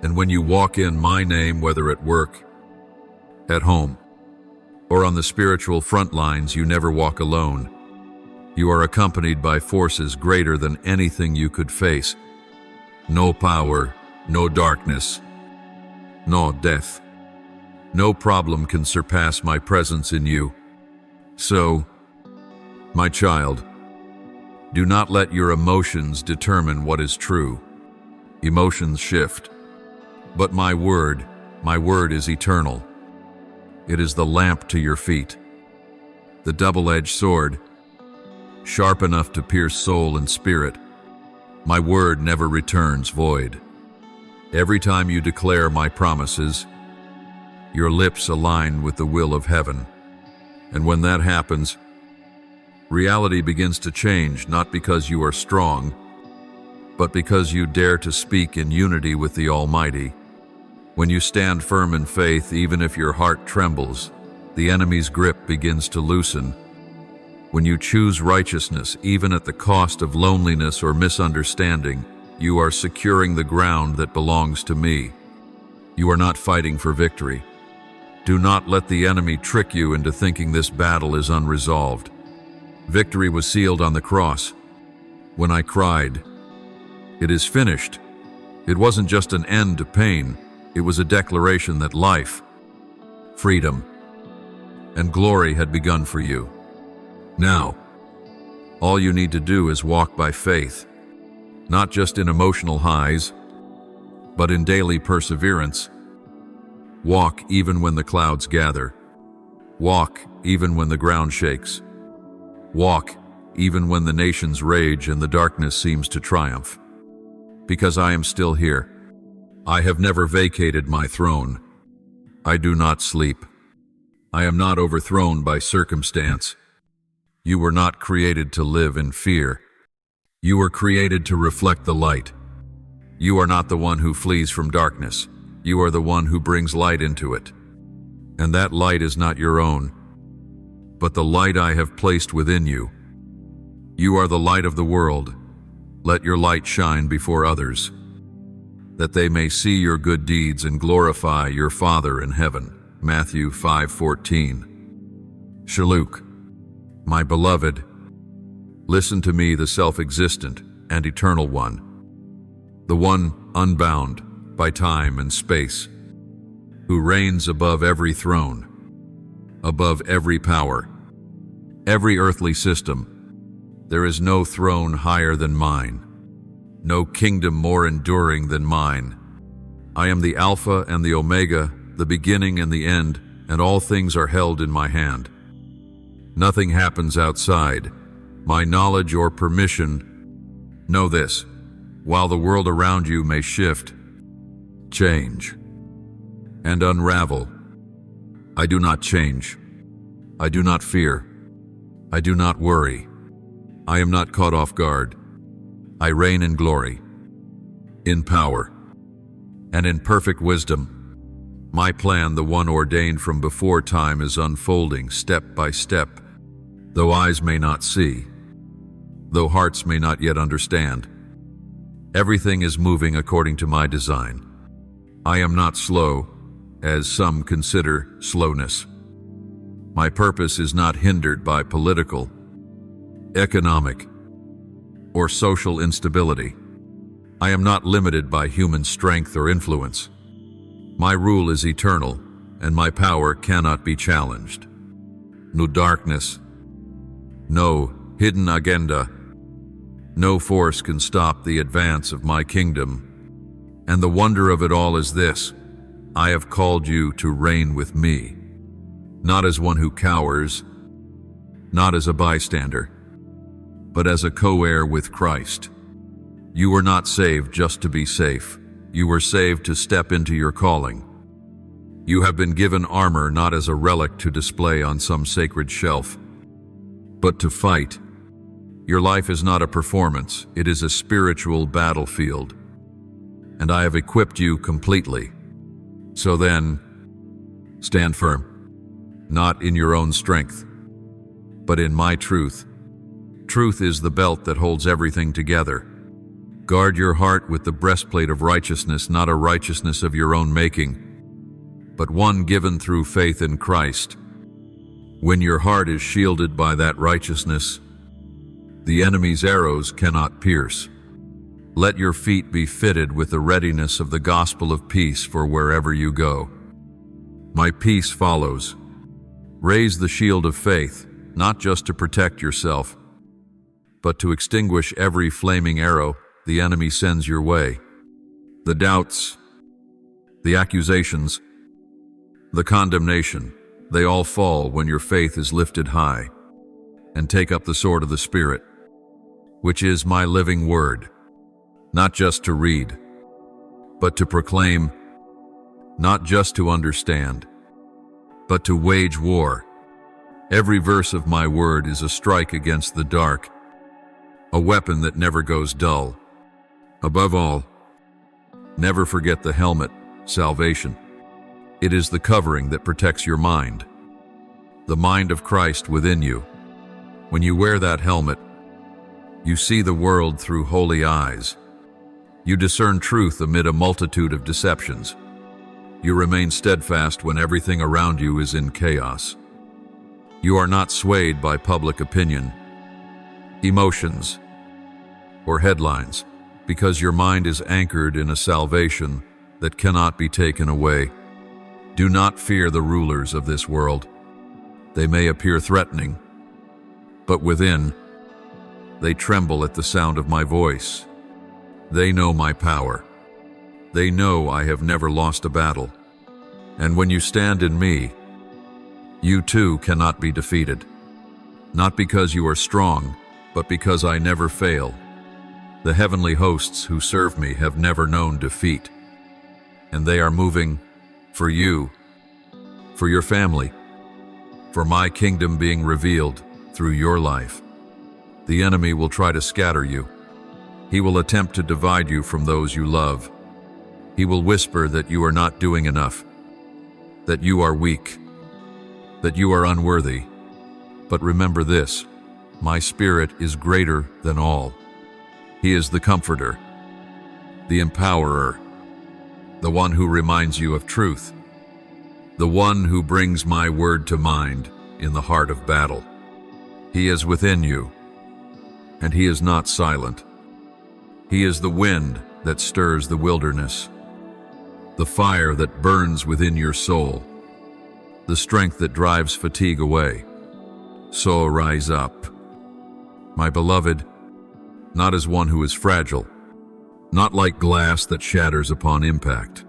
And when you walk in my name, whether at work, at home, or on the spiritual front lines, you never walk alone. You are accompanied by forces greater than anything you could face. No power, no darkness, no death. No problem can surpass my presence in you. So, my child, do not let your emotions determine what is true. Emotions shift. But my word is eternal. It is the lamp to your feet, the double-edged sword, sharp enough to pierce soul and spirit. My word never returns void. Every time you declare my promises, your lips align with the will of heaven. And when that happens, reality begins to change, not because you are strong, but because you dare to speak in unity with the Almighty. When you stand firm in faith, even if your heart trembles, the enemy's grip begins to loosen. When you choose righteousness, even at the cost of loneliness or misunderstanding, you are securing the ground that belongs to me. You are not fighting for victory. Do not let the enemy trick you into thinking this battle is unresolved. Victory was sealed on the cross. When I cried, "It is finished," it wasn't just an end to pain. It was a declaration that life, freedom, and glory had begun for you. Now, all you need to do is walk by faith, not just in emotional highs, but in daily perseverance. Walk even when the clouds gather. Walk even when the ground shakes. Walk even when the nations rage and the darkness seems to triumph. Because I am still here. I have never vacated my throne. I do not sleep. I am not overthrown by circumstance. You were not created to live in fear. You were created to reflect the light. You are not the one who flees from darkness. You are the one who brings light into it. And that light is not your own, but the light I have placed within you. You are the light of the world. Let your light shine before others. that they may see your good deeds and glorify your Father in heaven. Matthew 5:14. Shaluk, my beloved, listen to me, the self-existent and eternal one, the one unbound by time and space, who reigns above every throne, above every power, every earthly system. There is no throne higher than mine, no kingdom more enduring than mine. I am the Alpha and the Omega, the beginning and the end, and all things are held in my hand. Nothing happens outside my knowledge or permission. Know this, while the world around you may shift, change, and unravel, I do not change. I do not fear. I do not worry. I am not caught off guard. I reign in glory, in power, and in perfect wisdom. My plan, the one ordained from before time, is unfolding step by step, though eyes may not see, though hearts may not yet understand. Everything is moving according to my design. I am not slow, as some consider slowness. My purpose is not hindered by political, economic, or social instability. I am not limited by human strength or influence. My rule is eternal, and my power cannot be challenged. No darkness, no hidden agenda, no force can stop the advance of my kingdom. And the wonder of it all is this: I have called you to reign with me, not as one who cowers, not as a bystander, but as a co-heir with Christ. You were not saved just to be safe. You were saved to step into your calling. You have been given armor not as a relic to display on some sacred shelf, but to fight. Your life is not a performance, it is a spiritual battlefield. And I have equipped you completely. So then, stand firm, not in your own strength, but in my truth. Truth is the belt that holds everything together. Guard your heart with the breastplate of righteousness, not a righteousness of your own making, but one given through faith in Christ. When your heart is shielded by that righteousness, the enemy's arrows cannot pierce. Let your feet be fitted with the readiness of the gospel of peace for wherever you go. My peace follows. Raise the shield of faith, not just to protect yourself, but to extinguish every flaming arrow the enemy sends your way. The doubts, the accusations, the condemnation, they all fall when your faith is lifted high. And take up the sword of the Spirit, which is my living word, not just to read, but to proclaim, not just to understand, but to wage war. Every verse of my word is a strike against the dark, a weapon that never goes dull. Above all, never forget the helmet, salvation. It is the covering that protects your mind, the mind of Christ within you. When you wear that helmet, you see the world through holy eyes. You discern truth amid a multitude of deceptions. You remain steadfast when everything around you is in chaos. You are not swayed by public opinion, emotions, or headlines, because your mind is anchored in a salvation that cannot be taken away. Do not fear the rulers of this world. They may appear threatening, but within, they tremble at the sound of my voice. They know my power. They know I have never lost a battle. And when you stand in me, you too cannot be defeated. Not because you are strong, but because I never fail. The heavenly hosts who serve me have never known defeat. And they are moving for you, for your family, for my kingdom being revealed through your life. The enemy will try to scatter you. He will attempt to divide you from those you love. He will whisper that you are not doing enough, that you are weak, that you are unworthy. But remember this, my Spirit is greater than all. He is the Comforter, the Empowerer, the one who reminds you of truth, the one who brings my word to mind in the heart of battle. He is within you, and he is not silent. He is the wind that stirs the wilderness, the fire that burns within your soul, the strength that drives fatigue away. So rise up, my beloved, not as one who is fragile, not like glass that shatters upon impact.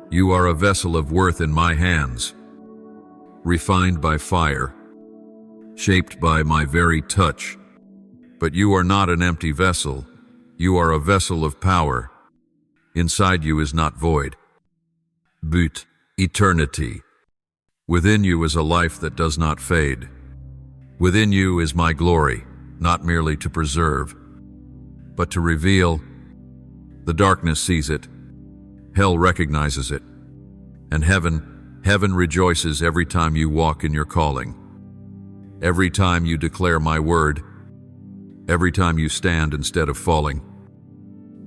You are a vessel of worth in my hands, refined by fire, shaped by my very touch. But you are not an empty vessel. You are a vessel of power. Inside you is not void, but eternity. Within you is a life that does not fade. Within you is my glory, not merely to preserve, but to reveal. The darkness sees it, hell recognizes it, and heaven rejoices every time you walk in your calling. Every time you declare my word, every time you stand instead of falling,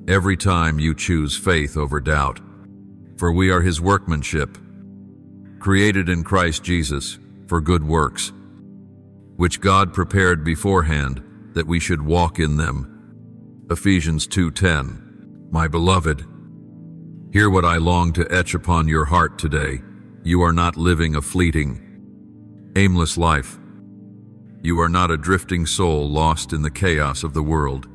every time you choose faith over doubt. For we are his workmanship, created in Christ Jesus for good works, which God prepared beforehand that we should walk in them. Ephesians 2:10. My beloved, hear what I long to etch upon your heart today. You are not living a fleeting, aimless life. You are not a drifting soul lost in the chaos of the world.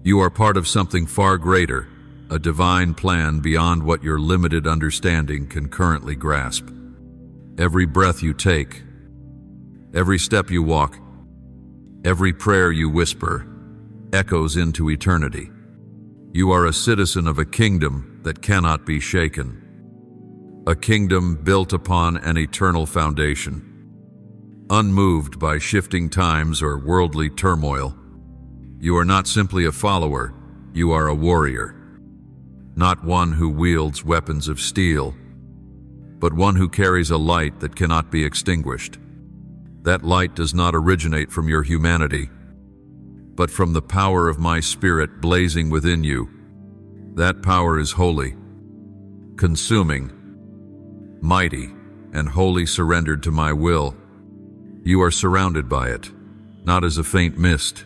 You are part of something far greater, a divine plan beyond what your limited understanding can currently grasp. Every breath you take, every step you walk, every prayer you whisper, echoes into eternity. You are a citizen of a kingdom that cannot be shaken, a kingdom built upon an eternal foundation, unmoved by shifting times or worldly turmoil. You are not simply a follower, you are a warrior, not one who wields weapons of steel, but one who carries a light that cannot be extinguished. That light does not originate from your humanity, but from the power of my Spirit blazing within you. That power is holy, consuming, mighty, and wholly surrendered to my will. You are surrounded by it, not as a faint mist,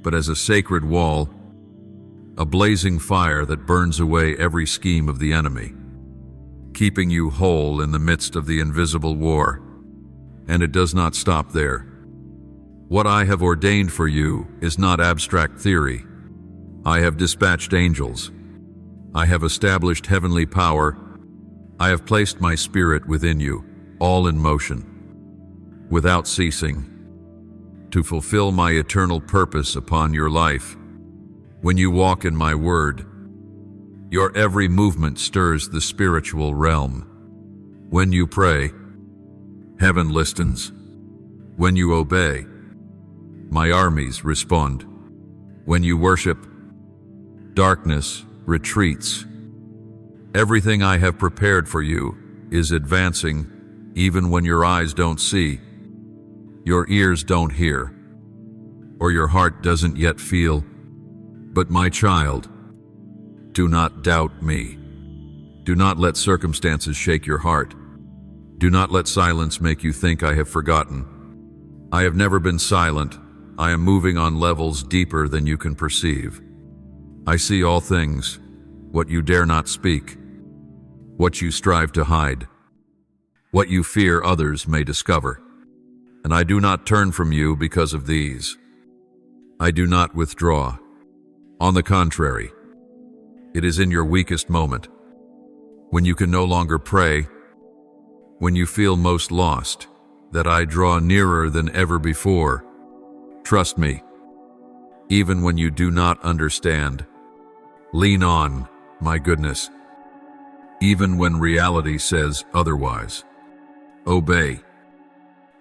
but as a sacred wall, a blazing fire that burns away every scheme of the enemy, keeping you whole in the midst of the invisible war. And it does not stop there. What I have ordained for you is not abstract theory. I have dispatched angels. I have established heavenly power. I have placed my Spirit within you, all in motion, without ceasing, to fulfill my eternal purpose upon your life. When you walk in my word, your every movement stirs the spiritual realm. When you pray, heaven listens. When you obey, my armies respond. When you worship, darkness retreats. Everything I have prepared for you is advancing even when your eyes don't see, your ears don't hear, or your heart doesn't yet feel. But my child, do not doubt me. Do not let circumstances shake your heart. Do not let silence make you think I have forgotten. I have never been silent. I am moving on levels deeper than you can perceive. I see all things, what you dare not speak, what you strive to hide, what you fear others may discover. And I do not turn from you because of these. I do not withdraw. On the contrary, it is in your weakest moment, when you can no longer pray, when you feel most lost, that I draw nearer than ever before. Trust me, even when you do not understand. Lean on, my goodness, even when reality says otherwise. Obey,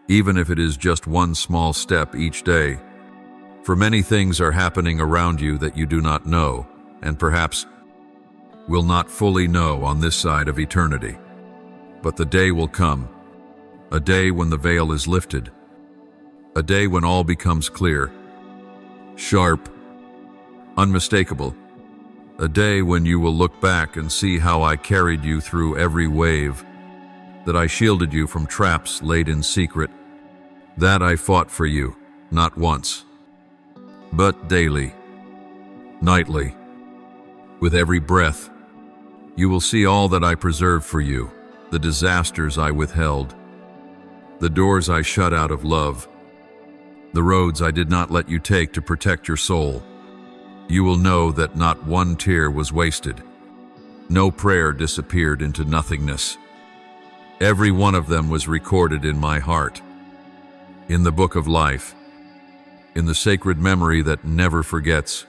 even if it is just one small step each day. For many things are happening around you that you do not know, and perhaps will not fully know on this side of eternity. But the day will come, a day when the veil is lifted, a day when all becomes clear, sharp, unmistakable, A day when you will look back and see how I carried you through every wave, that I shielded you from traps laid in secret, that I fought for you, not once, but daily, nightly, with every breath. You will see all that I preserved for you, the disasters I withheld, the doors I shut out of love, the roads I did not let you take to protect your soul. You will know that not one tear was wasted. No prayer disappeared into nothingness. Every one of them was recorded in my heart, in the book of life, in the sacred memory that never forgets.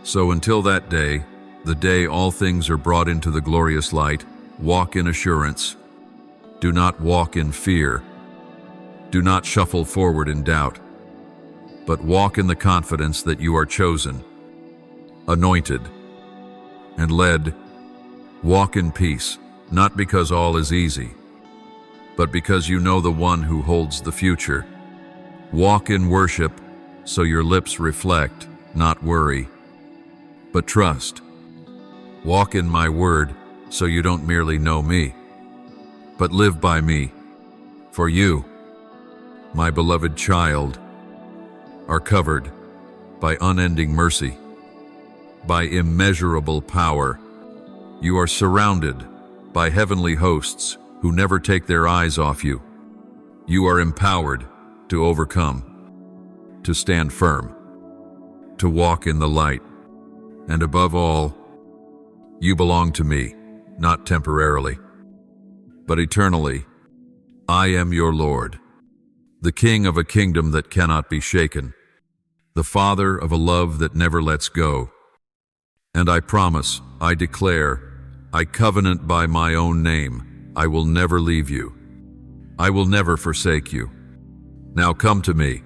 So until that day, the day all things are brought into the glorious light, walk in assurance. Do not walk in fear. Do not shuffle forward in doubt, but walk in the confidence that you are chosen, anointed, and led. Walk in peace, not because all is easy, but because you know the one who holds the future. Walk in worship, so your lips reflect, not worry, but trust. Walk in my word, so you don't merely know me, but live by me. For you, my beloved child, are covered by unending mercy, by immeasurable power. You are surrounded by heavenly hosts who never take their eyes off you. You are empowered to overcome, to stand firm, to walk in the light, and above all, you belong to me, not temporarily, but eternally. I am your Lord, the King of a kingdom that cannot be shaken, the Father of a love that never lets go. And I promise, I declare, I covenant by my own name, I will never leave you. I will never forsake you. Now come to me,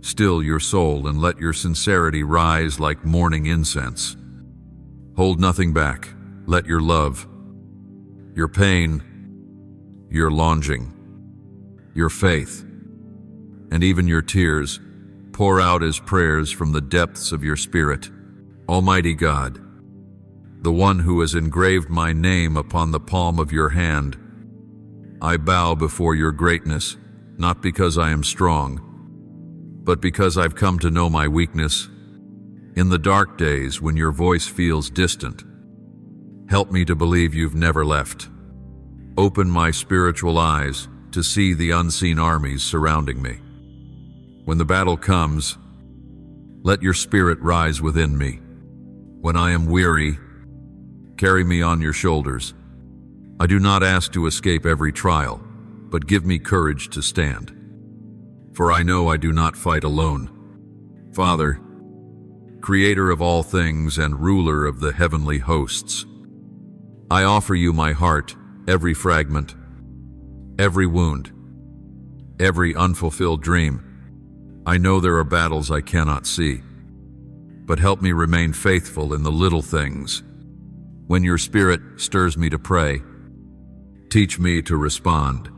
still your soul, and let your sincerity rise like morning incense. Hold nothing back. Let your love, your pain, your longing, your faith, and even your tears pour out as prayers from the depths of your spirit. Almighty God, the one who has engraved my name upon the palm of your hand, I bow before your greatness, not because I am strong, but because I've come to know my weakness. In the dark days when your voice feels distant, help me to believe you've never left. Open my spiritual eyes to see the unseen armies surrounding me. When the battle comes, let your spirit rise within me. When I am weary, carry me on your shoulders. I do not ask to escape every trial, but give me courage to stand. For I know I do not fight alone. Father, creator of all things and ruler of the heavenly hosts, I offer you my heart, every fragment, every wound, every unfulfilled dream. I know there are battles I cannot see, but help me remain faithful in the little things. When your spirit stirs me to pray, teach me to respond.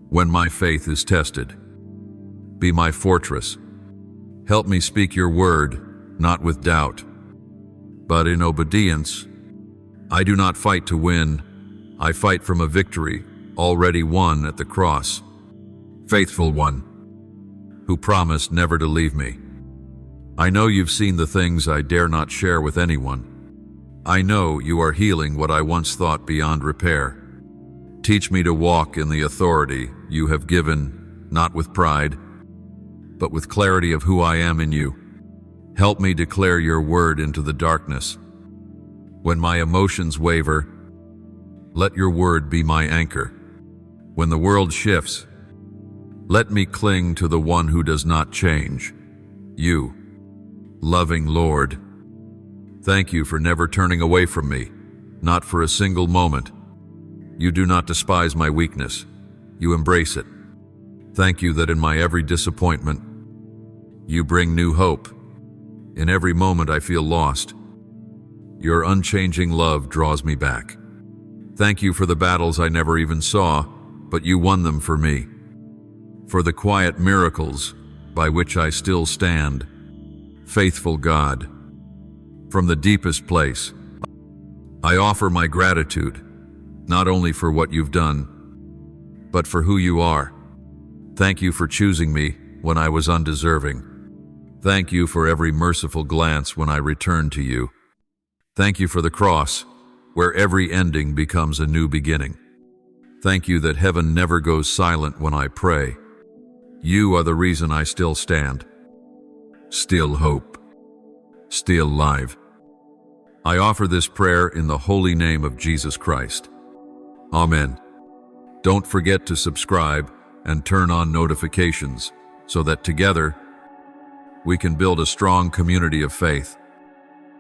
When my faith is tested, be my fortress. Help me speak your word, not with doubt, but in obedience. I do not fight to win. I fight from a victory already won at the cross. Faithful one, who promised never to leave me. I know you've seen the things I dare not share with anyone. I know you are healing what I once thought beyond repair. Teach me to walk in the authority you have given, not with pride, but with clarity of who I am in you. Help me declare your word into the darkness. When my emotions waver, let your word be my anchor. When the world shifts, let me cling to the one who does not change. You, loving Lord, thank you for never turning away from me, not for a single moment. You do not despise my weakness. You embrace it. Thank you that in my every disappointment, you bring new hope. In every moment I feel lost, your unchanging love draws me back. Thank you for the battles I never even saw, but you won them for me. For the quiet miracles by which I still stand. Faithful God, From the deepest place, I offer my gratitude, not only for what you've done, but for who you are. Thank you for choosing me when I was undeserving. Thank you for every merciful glance when I returned to you. Thank you for the cross, where every ending becomes a new beginning. Thank you that heaven never goes silent when I pray. You are the reason I still stand, still hope, still live. I offer this prayer in the holy name of Jesus Christ. Amen. Don't forget to subscribe and turn on notifications so that together we can build a strong community of faith.